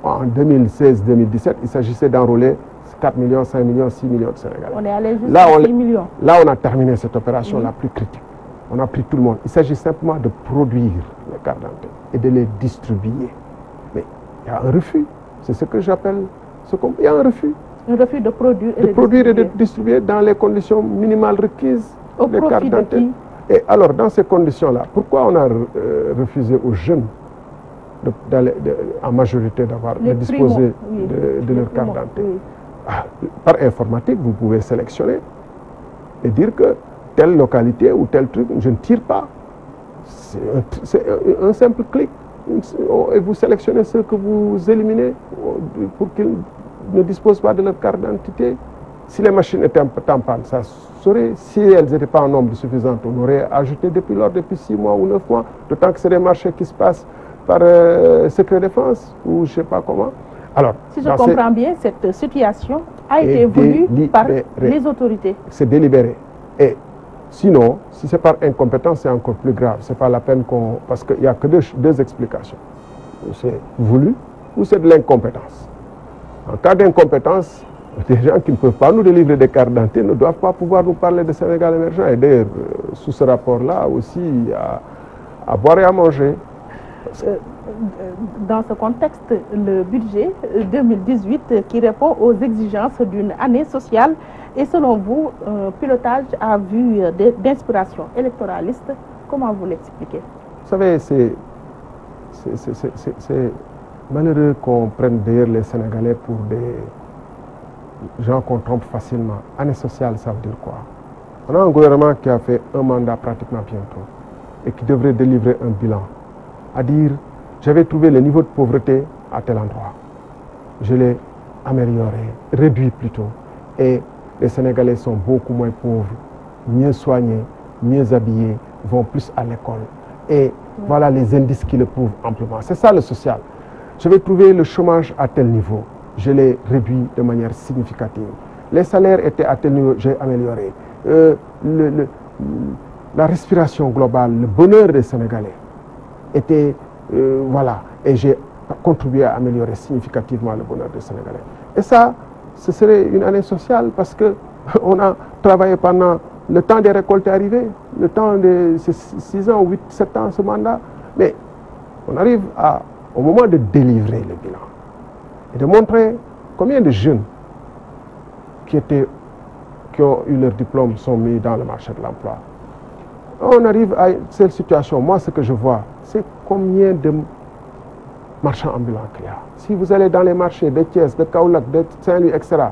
En 2016-2017, il s'agissait d'enrôler 4 millions, 5 millions, 6 millions de Sénégalais. On est allé jusqu'à 6 millions. Là, on a terminé cette opération la plus critique. On a pris tout le monde. Il s'agit simplement de produire les cartes d'identité et de les distribuer. Mais il y a un refus. C'est ce que j'appelle... Il y a un refus. Un refus de produire et de distribuer dans les conditions minimales requises. Au profit de qui? Et alors, dans ces conditions-là, pourquoi on a refusé aux jeunes en majorité de disposer de leur carte d'identité? Par informatique, vous pouvez sélectionner et dire que telle localité ou tel truc, je ne tire pas. C'est un simple clic. Et vous sélectionnez ceux que vous éliminez pour qu'ils ne disposent pas de leur carte d'identité. Si les machines étaient en panne, ça serait, si elles n'étaient pas en nombre suffisant, on aurait ajouté depuis 6 mois ou 9 mois, d'autant que c'est des marchés qui se passent par secret défense ou je ne sais pas comment. Alors, si je comprends bien, cette situation a été voulue par les autorités. C'est délibéré. Et sinon, si c'est par incompétence, c'est encore plus grave. Ce n'est pas la peine qu'on... Parce qu'il n'y a que deux explications. C'est voulu ou c'est de l'incompétence. En cas d'incompétence, des gens qui ne peuvent pas nous délivrer des cartes d'identité ne doivent pas pouvoir nous parler de Sénégal émergent. Et d'ailleurs, sous ce rapport-là aussi, à boire et à manger. Dans ce contexte, le budget 2018 qui répond aux exigences d'une année sociale est selon vous un pilotage à vue d'inspiration électoraliste. Comment vous l'expliquez? Vous savez, c'est malheureux qu'on prenne d'ailleurs les Sénégalais pour des gens qu'on trompe facilement. Année sociale, ça veut dire quoi? On a un gouvernement qui a fait un mandat pratiquement bientôt et qui devrait délivrer un bilan. À dire, j'avais trouvé le niveau de pauvreté à tel endroit. Je l'ai amélioré, réduit plutôt. Et les Sénégalais sont beaucoup moins pauvres, mieux soignés, mieux habillés, vont plus à l'école. Et voilà les indices qui le prouvent amplement. C'est ça le social. J'avais trouvé le chômage à tel niveau. Je l'ai réduit de manière significative. Les salaires étaient à tel niveau, j'ai amélioré. La respiration globale, le bonheur des Sénégalais était, voilà, et j'ai contribué à améliorer significativement le bonheur des Sénégalais. Et ça, ce serait une année sociale parce qu'on a travaillé pendant le temps des récoltes est arrivé, le temps de ces 6 ans, 8, 7 ans, ce mandat. Mais on arrive au moment de délivrer le bilan et de montrer combien de jeunes qui ont eu leur diplôme sont mis dans le marché de l'emploi. On arrive à cette situation. Moi, ce que je vois, c'est combien de marchands ambulants qu'il y a. Si vous allez dans les marchés de Thiès, de Kaolack, de Saint-Louis, etc.,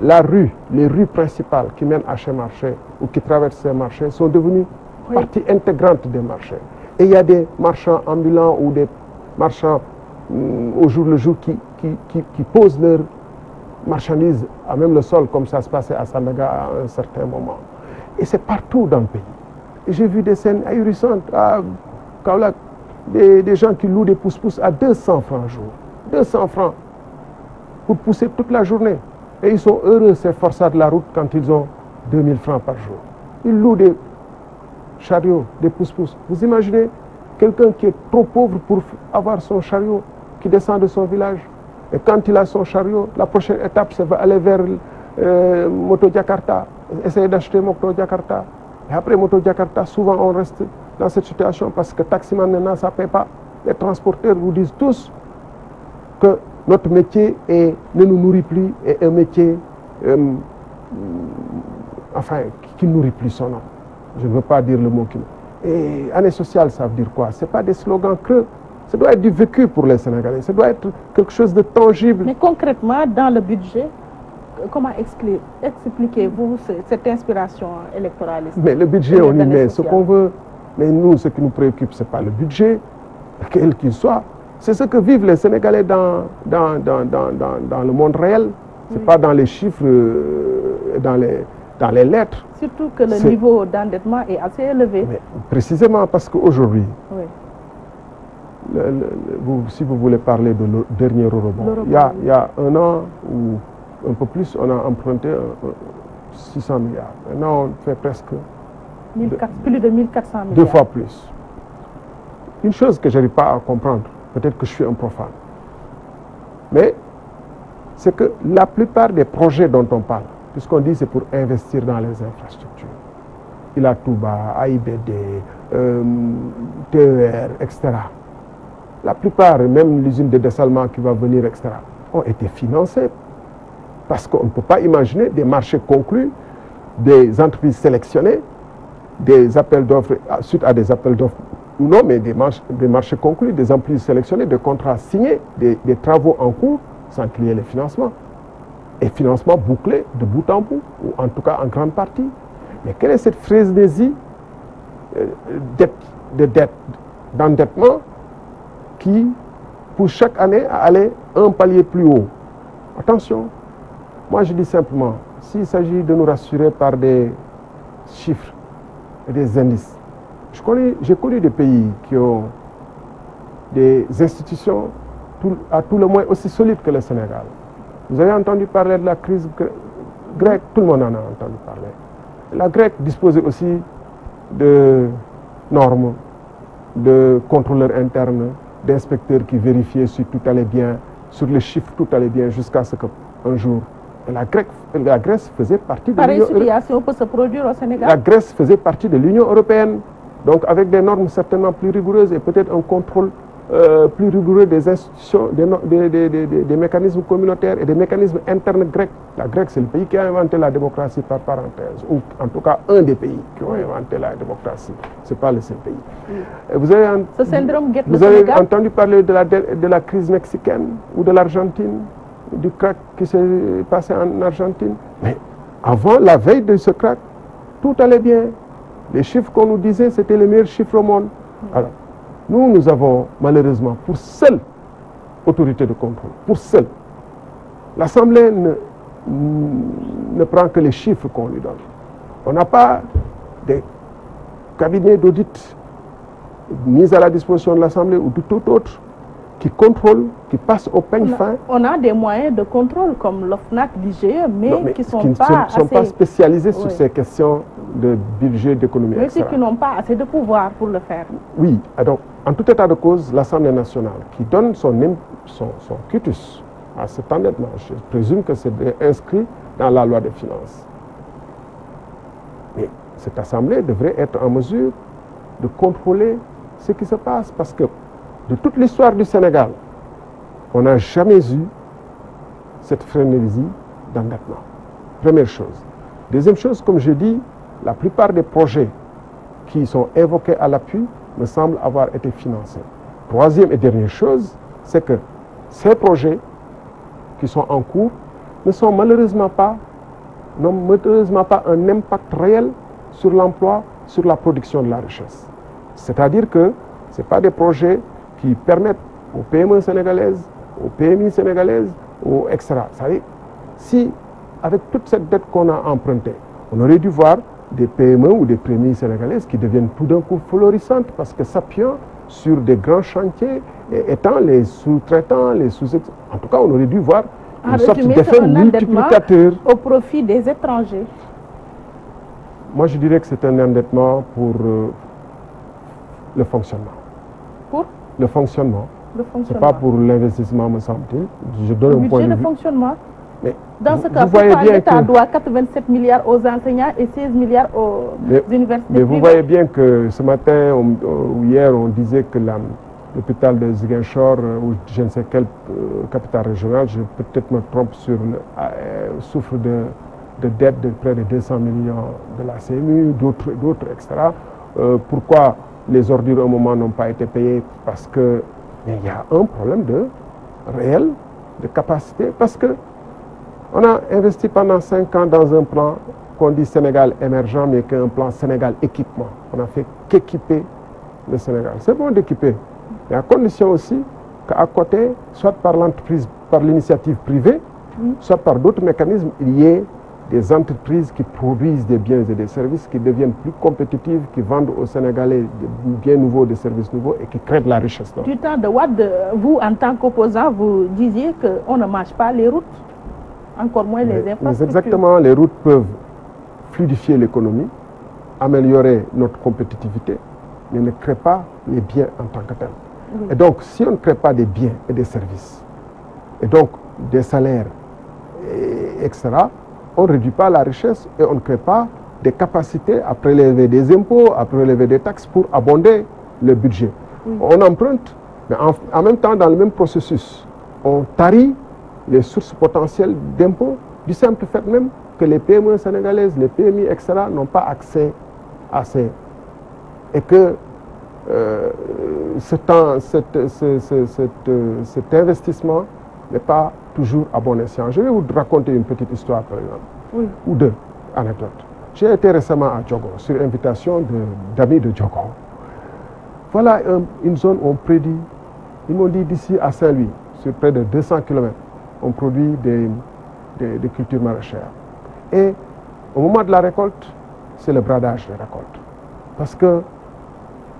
les rues principales qui mènent à ces marchés ou qui traversent ces marchés sont devenues partie intégrante des marchés. Et il y a des marchands ambulants ou des marchands au jour le jour qui posent leurs marchandises à même le sol, comme ça se passait à Sandaga à un certain moment. Et c'est partout dans le pays. J'ai vu des scènes ahurissantes à Kaolack, des gens qui louent des pousse-pousse à 200 francs jour. 200 francs pour pousser toute la journée. Et ils sont heureux, ces forçats de la route, quand ils ont 2000 francs par jour. Ils louent des chariots, des pousse-pousse. Vous imaginez quelqu'un qui est trop pauvre pour avoir son chariot, qui descend de son village. Et quand il a son chariot, la prochaine étape, c'est aller vers Moto Jakarta, essayer d'acheter Moto Jakarta. Et après Moto Jakarta, souvent on reste dans cette situation parce que taximan maintenant, ça ne paie pas. Les transporteurs vous disent tous que notre métier ne nous nourrit plus et un métier qui ne nourrit plus son homme. Je ne veux pas dire le mot qui... Et année sociale, ça veut dire quoi? Ce n'est pas des slogans creux. Ça doit être du vécu pour les Sénégalais. Ça doit être quelque chose de tangible. Mais concrètement, dans le budget, comment expliquez-vous cette inspiration électoraliste? Mais le budget, on y met ce qu'on veut. Mais nous, ce qui nous préoccupe, ce n'est pas le budget, quel qu'il soit. C'est ce que vivent les Sénégalais dans le monde réel. Ce n'est pas dans les chiffres, dans les lettres. Surtout que le niveau d'endettement est assez élevé. Mais précisément parce qu'aujourd'hui, si vous voulez parler de le dernier eurobond, il y a un an ou un peu plus, on a emprunté 600 milliards. Maintenant, on fait presque... plus de 1400 milliards. 2 fois plus. Une chose que je n'arrive pas à comprendre, peut-être que je suis un profane, mais c'est que la plupart des projets dont on parle, puisqu'on dit c'est pour investir dans les infrastructures, Ila Touba, AIBD, TER, etc. La plupart, même l'usine de dessalement qui va venir, etc., ont été financés. Parce qu'on ne peut pas imaginer des marchés conclus, des entreprises sélectionnées, des appels d'offres, suite à des appels d'offres ou non, mais des marchés conclus, des entreprises sélectionnées, des contrats signés, des travaux en cours, sans qu'il y ait les financements. Et financement bouclé de bout en bout, ou en tout cas en grande partie. Mais quelle est cette frénésie d'endettement qui pousse chaque année à aller un palier plus haut? Attention, moi je dis simplement, s'il s'agit de nous rassurer par des chiffres et des indices, j'ai connu des pays qui ont des institutions à tout le moins aussi solides que le Sénégal. Vous avez entendu parler de la crise grecque, tout le monde en a entendu parler. La Grèce disposait aussi de normes, de contrôleurs internes, d'inspecteurs qui vérifiaient si tout allait bien, sur les chiffres tout allait bien, jusqu'à ce qu'un jour, la Grèce faisait partie de l'Union européenne. Pareille situation peut se produire au Sénégal. La Grèce faisait partie de l'Union européenne, donc avec des normes certainement plus rigoureuses et peut-être un contrôle plus rigoureux des institutions, des mécanismes communautaires et des mécanismes internes grecs. La Grèce, c'est le pays qui a inventé la démocratie par parenthèse, ou en tout cas un des pays qui ont inventé la démocratie. Ce n'est pas le seul pays. Et vous avez entendu parler de la crise mexicaine ou de l'Argentine, du crack qui s'est passé en Argentine. Mais avant, la veille de ce crack, tout allait bien. Les chiffres qu'on nous disait, c'était les meilleurs chiffres au monde. Alors, nous avons malheureusement, pour seule autorité de contrôle, pour seule, l'Assemblée ne prend que les chiffres qu'on lui donne. On n'a pas des cabinets d'audit mis à la disposition de l'Assemblée ou de tout autre qui contrôlent, qui passent au peigne fin. On a des moyens de contrôle comme l'OFNAC, l'IGE, mais qui ne sont pas spécialisés sur ces questions de budget, d'économie, etc. Mais qui n'ont pas assez de pouvoir pour le faire. Oui, donc en tout état de cause, l'Assemblée nationale qui donne son quitus à cet endettement, je présume que c'est inscrit dans la loi des finances. Mais cette Assemblée devrait être en mesure de contrôler ce qui se passe. Parce que de toute l'histoire du Sénégal, on n'a jamais eu cette frénésie d'endettement. Première chose. Deuxième chose, comme je dis, la plupart des projets qui sont évoqués à l'appui me semblent avoir été financés. Troisième et dernière chose, c'est que ces projets qui sont en cours n'ont malheureusement pas un impact réel sur l'emploi, sur la production de la richesse. C'est-à-dire que ce n'est pas des projets qui permettent aux PME sénégalaises, aux PMI sénégalaises, etc. Vous savez, si, avec toute cette dette qu'on a empruntée, on aurait dû voir des PME ou des PMI sénégalaises qui deviennent tout d'un coup florissantes parce que s'appuyant sur des grands chantiers et étant les sous-traitants, en tout cas, on aurait dû voir une sorte d'effet multiplicateur. Au profit des étrangers. Moi, je dirais que c'est un endettement pour le fonctionnement. Pour le fonctionnement. Ce n'est pas pour l'investissement, me semble-t-il. Je donne un point de vue. Le fonctionnement. Mais dans ce cas, pourquoi l'État doit 87 milliards aux enseignants et 16 milliards aux universités privées? Vous voyez bien que ce matin ou hier, on disait que l'hôpital de Ziguinchor ou je ne sais quelle capitale régionale, je peut-être me trompe souffre de dettes de près de 200 millions de la CMU, d'autres, etc. Pourquoi les ordures au moment n'ont pas été payées? Parce qu'il y a un problème réel de capacité. Parce que on a investi pendant 5 ans dans un plan qu'on dit Sénégal émergent, mais qu'un plan Sénégal équipement. On n'a fait qu'équiper le Sénégal. C'est bon d'équiper, mais à condition aussi qu'à côté, soit par l'entreprise, par l'initiative privée, soit par d'autres mécanismes, il y ait des entreprises qui produisent des biens et des services, qui deviennent plus compétitives, qui vendent aux Sénégalais des biens nouveaux, des services nouveaux et qui créent de la richesse. Du temps de Wade, vous, en tant qu'opposant, vous disiez qu'on ne mange pas les routes, encore moins les infrastructures. Mais exactement, les routes peuvent fluidifier l'économie, améliorer notre compétitivité, mais ne créent pas les biens en tant que tels. Oui. Et donc, si on ne crée pas des biens et des services, et donc des salaires, etc., on ne réduit pas la richesse et on ne crée pas des capacités à prélever des impôts, à prélever des taxes pour abonder le budget. Oui. On emprunte, mais en même temps, dans le même processus, on tarit les sources potentielles d'impôts, du simple fait même que les PME sénégalaises, les PMI, etc., n'ont pas accès à ces... Et que cet investissement n'est pas toujours à bon escient. Je vais vous raconter une petite histoire, par exemple, oui, ou deux anecdotes. J'ai été récemment à Diogo, sur invitation d'amis de Diogo. Voilà une zone où on prédit, ils m'ont dit d'ici à Saint-Louis, sur près de 200 km, on produit des cultures maraîchères. Et au moment de la récolte, c'est le bradage des récoltes. Parce que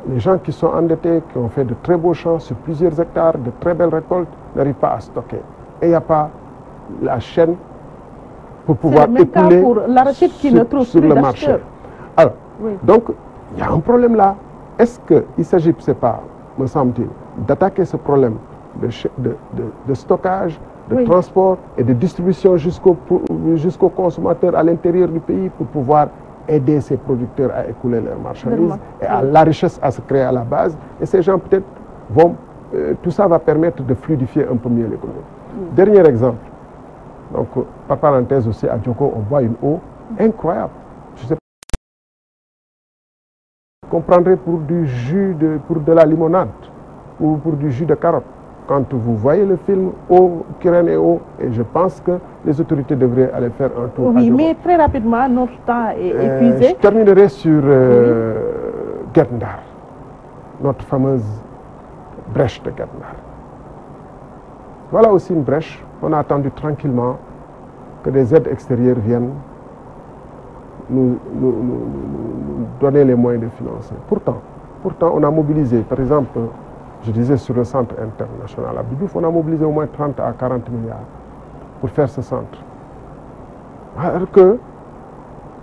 les gens qui sont endettés, qui ont fait de très beaux champs sur plusieurs hectares, de très belles récoltes, n'arrivent pas à stocker. Et il n'y a pas la chaîne pour pouvoir écouler sur le marché. Alors, oui, donc, il y a un problème là. Est-ce qu'il ne s'agit pas, me semble-t-il, d'attaquer ce problème de stockage, de transport et de distribution jusqu'au consommateur à l'intérieur du pays pour pouvoir aider ces producteurs à écouler leurs marchandises et à la richesse à se créer à la base. Et ces gens peut-être vont... tout ça va permettre de fluidifier un peu mieux l'économie. Dernier exemple. Donc, par parenthèse aussi, à Diogo, on voit une eau incroyable. Je sais pas. Qu'on prendrait pour du jus, pour de la limonade ou pour du jus de carotte. Quand vous voyez le film Eau, Kirène et Eau, et je pense que les autorités devraient aller faire un tour. Oui, mais très rapidement, notre temps est épuisé. Je terminerai sur Guet-Ndar, notre fameuse brèche de Guet-Ndar. Voilà aussi une brèche. On a attendu tranquillement que des aides extérieures viennent nous donner les moyens de financer. Pourtant, on a mobilisé, par exemple, je disais sur le centre international à Bidouf, on a mobilisé au moins 30 à 40 milliards pour faire ce centre. Alors que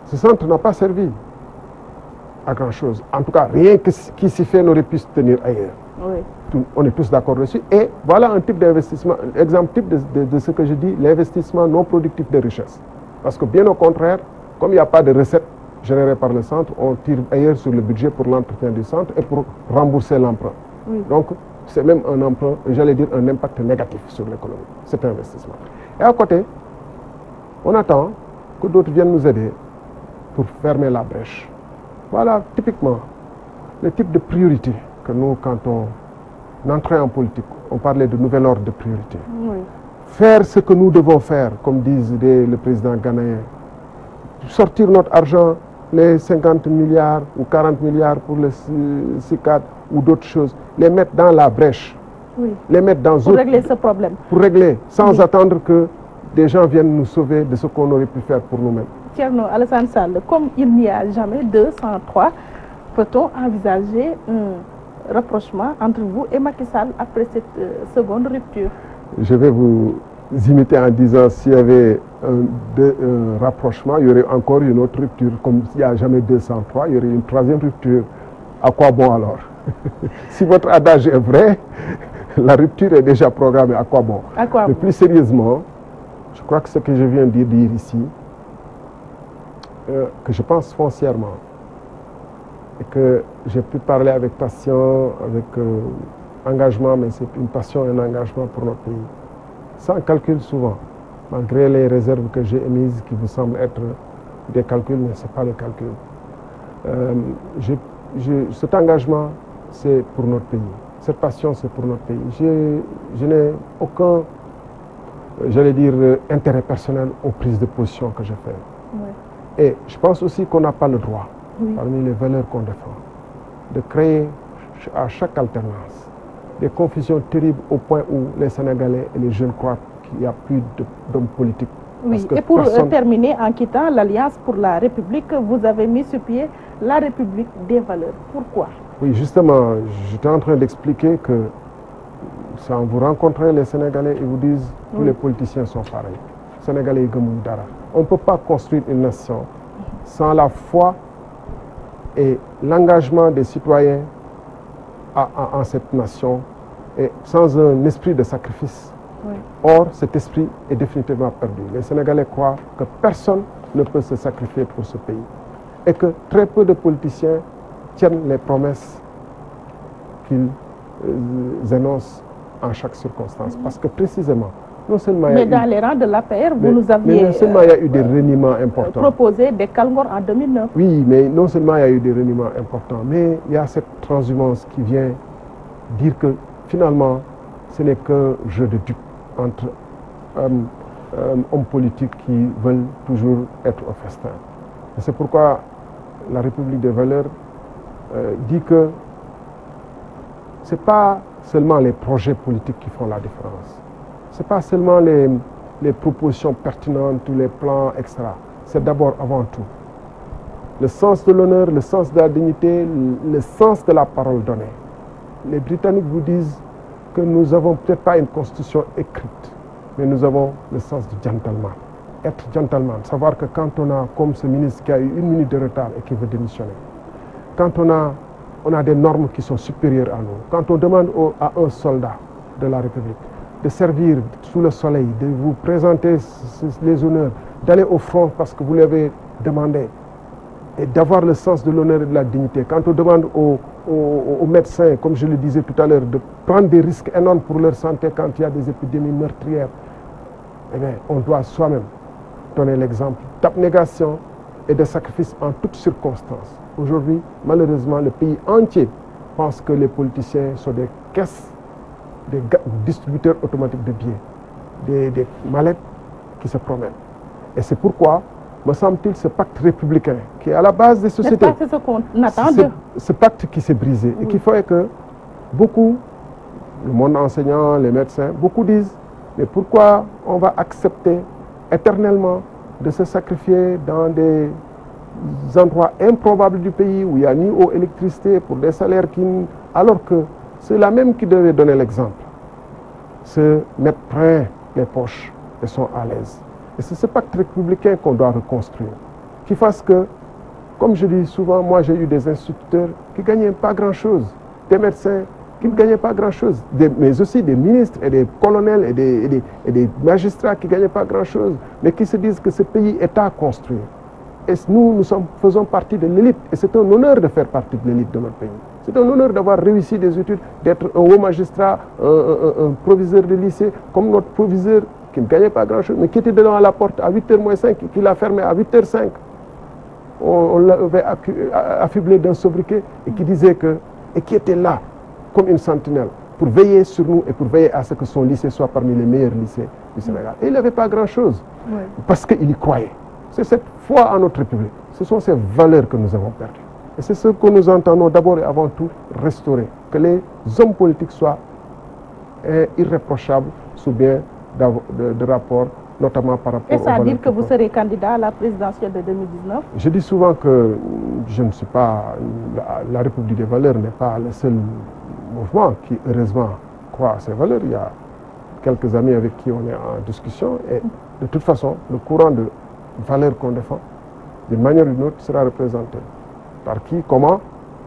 ce centre n'a pas servi à grand-chose. En tout cas, rien qui s'y fait n'aurait pu se tenir ailleurs. Oui. On est tous d'accord dessus. Et voilà un type d'investissement, exemple type de ce que je dis, l'investissement non productif de richesse. Parce que bien au contraire, comme il n'y a pas de recettes, générés par le centre, on tire ailleurs sur le budget pour l'entretien du centre et pour rembourser l'emprunt. Oui. Donc, c'est même un emprunt, j'allais dire un impact négatif sur l'économie, cet investissement. Et à côté, on attend que d'autres viennent nous aider pour fermer la brèche. Voilà, typiquement, le type de priorité que nous, quand on entrait en politique, on parlait de nouvel ordre de priorité. Oui. Faire ce que nous devons faire, comme disent le président ghanéen. Sortir notre argent, les 50 milliards ou 40 milliards pour le CICAD ou d'autres choses, les mettre dans la brèche. Oui. Les mettre dans pour régler ce problème. Pour régler, sans attendre que des gens viennent nous sauver de ce qu'on aurait pu faire pour nous-mêmes. Thierno Alassane Sall, comme il n'y a jamais 203, peut-on envisager un rapprochement entre vous et Macky Sall après cette seconde rupture? Je vais vous imiter en disant s'il y avait un rapprochement, il y aurait encore une autre rupture. Comme s'il n'y a jamais 203, il y aurait une troisième rupture. À quoi bon alors? Si votre adage est vrai, la rupture est déjà programmée. À quoi bon? À quoi Mais bon? Plus sérieusement, je crois que ce que je viens de dire ici, que je pense foncièrement, et que j'ai pu parler avec passion, avec engagement, mais c'est une passion et un engagement pour notre pays. Sans calcul souvent, malgré les réserves que j'ai émises qui vous semblent être des calculs, mais ce n'est pas le calcul. Cet engagement, c'est pour notre pays. Cette passion, c'est pour notre pays. Je n'ai aucun, j'allais dire, intérêt personnel aux prises de position que je fais. Oui. Et je pense aussi qu'on n'a pas le droit, oui, parmi les valeurs qu'on défend, de créer à chaque alternance des confusions terribles au point où les Sénégalais et les jeunes croient qu'il n'y a plus d'hommes politiques. Oui, et pour terminer, en quittant l'Alliance pour la République, vous avez mis sur pied la République des valeurs. Pourquoi? Oui, justement, j'étais en train d'expliquer que quand vous rencontrez les Sénégalais, ils vous disent que tous les politiciens sont pareils. Sénégalais, on ne peut pas construire une nation sans la foi et l'engagement des citoyens en cette nation et sans un esprit de sacrifice. Oui. Or, cet esprit est définitivement perdu. Les Sénégalais croient que personne ne peut se sacrifier pour ce pays et que très peu de politiciens tiennent les promesses qu'ils énoncent en chaque circonstance. Parce que précisément, non seulement mais dans les rangs de l'APR, vous nous aviez non seulement il y a eu des reniements importants. Proposé des Kalngor en 2009. Oui, mais non seulement il y a eu des reniements importants, mais il y a cette transhumance qui vient dire que finalement, ce n'est qu'un jeu de dupes entre hommes politiques qui veulent toujours être au festin. Et c'est pourquoi la République des valeurs dit que ce n'est pas seulement les projets politiques qui font la différence. Ce n'est pas seulement les propositions pertinentes ou les plans extra. C'est d'abord, avant tout, le sens de l'honneur, le sens de la dignité, le sens de la parole donnée. Les Britanniques vous disent que nous n'avons peut-être pas une constitution écrite, mais nous avons le sens du gentleman. Être gentleman, savoir que quand on a, comme ce ministre qui a eu 1 minute de retard et qui veut démissionner, quand on a des normes qui sont supérieures à nous, quand on demande à un soldat de la République de servir sous le soleil, de vous présenter les honneurs, d'aller au front parce que vous l'avez demandé, et d'avoir le sens de l'honneur et de la dignité. Quand on demande aux médecins, comme je le disais tout à l'heure, de prendre des risques énormes pour leur santé quand il y a des épidémies meurtrières, eh bien, on doit soi-même donner l'exemple d'abnégation et de sacrifice en toutes circonstances. Aujourd'hui, malheureusement, le pays entier pense que les politiciens sont des caisses, des distributeurs automatiques de biens, des mallettes qui se promènent. Et c'est pourquoi, me semble-t-il, ce pacte républicain qui est à la base des sociétés, c'est ce qu'on attend ce pacte qui s'est brisé et qui fait que beaucoup, le monde enseignant, les médecins, beaucoup disent mais pourquoi on va accepter éternellement de se sacrifier dans des endroits improbables du pays où il n'y a ni eau, électricité, pour des salaires alors que ceux-là même qui devaient donner l'exemple se mettent plein les poches et sont à l'aise. Et c'est ce pacte républicain qu'on doit reconstruire, qui fasse que, comme je dis souvent, moi j'ai eu des instituteurs qui ne gagnaient pas grand-chose, des médecins qui ne gagnaient pas grand-chose, mais aussi des ministres et des colonels et des magistrats qui ne gagnaient pas grand-chose, mais qui se disent que ce pays est à construire. Et nous faisons partie de l'élite. Et c'est un honneur de faire partie de l'élite de notre pays. C'est un honneur d'avoir réussi des études, d'être un haut magistrat, un proviseur de lycée, comme notre proviseur qui ne gagnait pas grand-chose, mais qui était devant la porte à 8h moins 5, qui l'a fermé à 8h05. On l'avait affublé d'un sobriquet et qui disait que, et qui était là, comme une sentinelle, pour veiller sur nous et pour veiller à ce que son lycée soit parmi les meilleurs lycées du Sénégal. Et il n'avait pas grand-chose, parce qu'il y croyait. C'est cette foi en notre République. Ce sont ces valeurs que nous avons perdues. Et c'est ce que nous entendons d'abord et avant tout restaurer. Que les hommes politiques soient irréprochables sous bien de rapports, notamment par rapport aux valeurs. Est-ce à dire que vous serez candidat à la présidentielle de 2019? Je dis souvent que je ne suis pas... La République des valeurs n'est pas le seul mouvement qui, heureusement, croit à ces valeurs. Il y a quelques amis avec qui on est en discussion. Et de toute façon, le courant de valeurs qu'on défend, d'une manière ou d'une autre, sera représenté. Par qui, comment,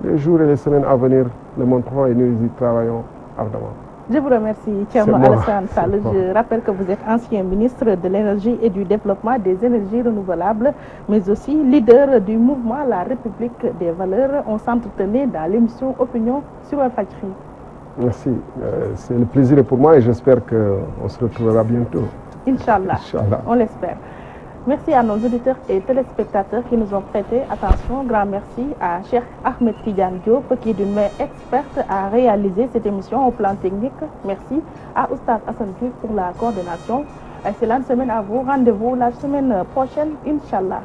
les jours et les semaines à venir le montreront et nous y travaillons ardemment. Je vous remercie, Thierno Alassane Sall. Je rappelle que vous êtes ancien ministre de l'Énergie et du Développement des énergies renouvelables, mais aussi leader du mouvement La République des valeurs. On s'entretenait dans l'émission Opinion sur Walfadjri. Merci. C'est le plaisir pour moi et j'espère qu'on se retrouvera bientôt. Inch'Allah. On l'espère. Merci à nos auditeurs et téléspectateurs qui nous ont prêté attention. Grand merci à Cheikh Ahmed Tidiane Diop qui, d'une main experte, a réalisé cette émission au plan technique. Merci à Oustaz Hassan Diouf pour la coordination. Excellente semaine à vous. Rendez-vous la semaine prochaine, Inch'Allah.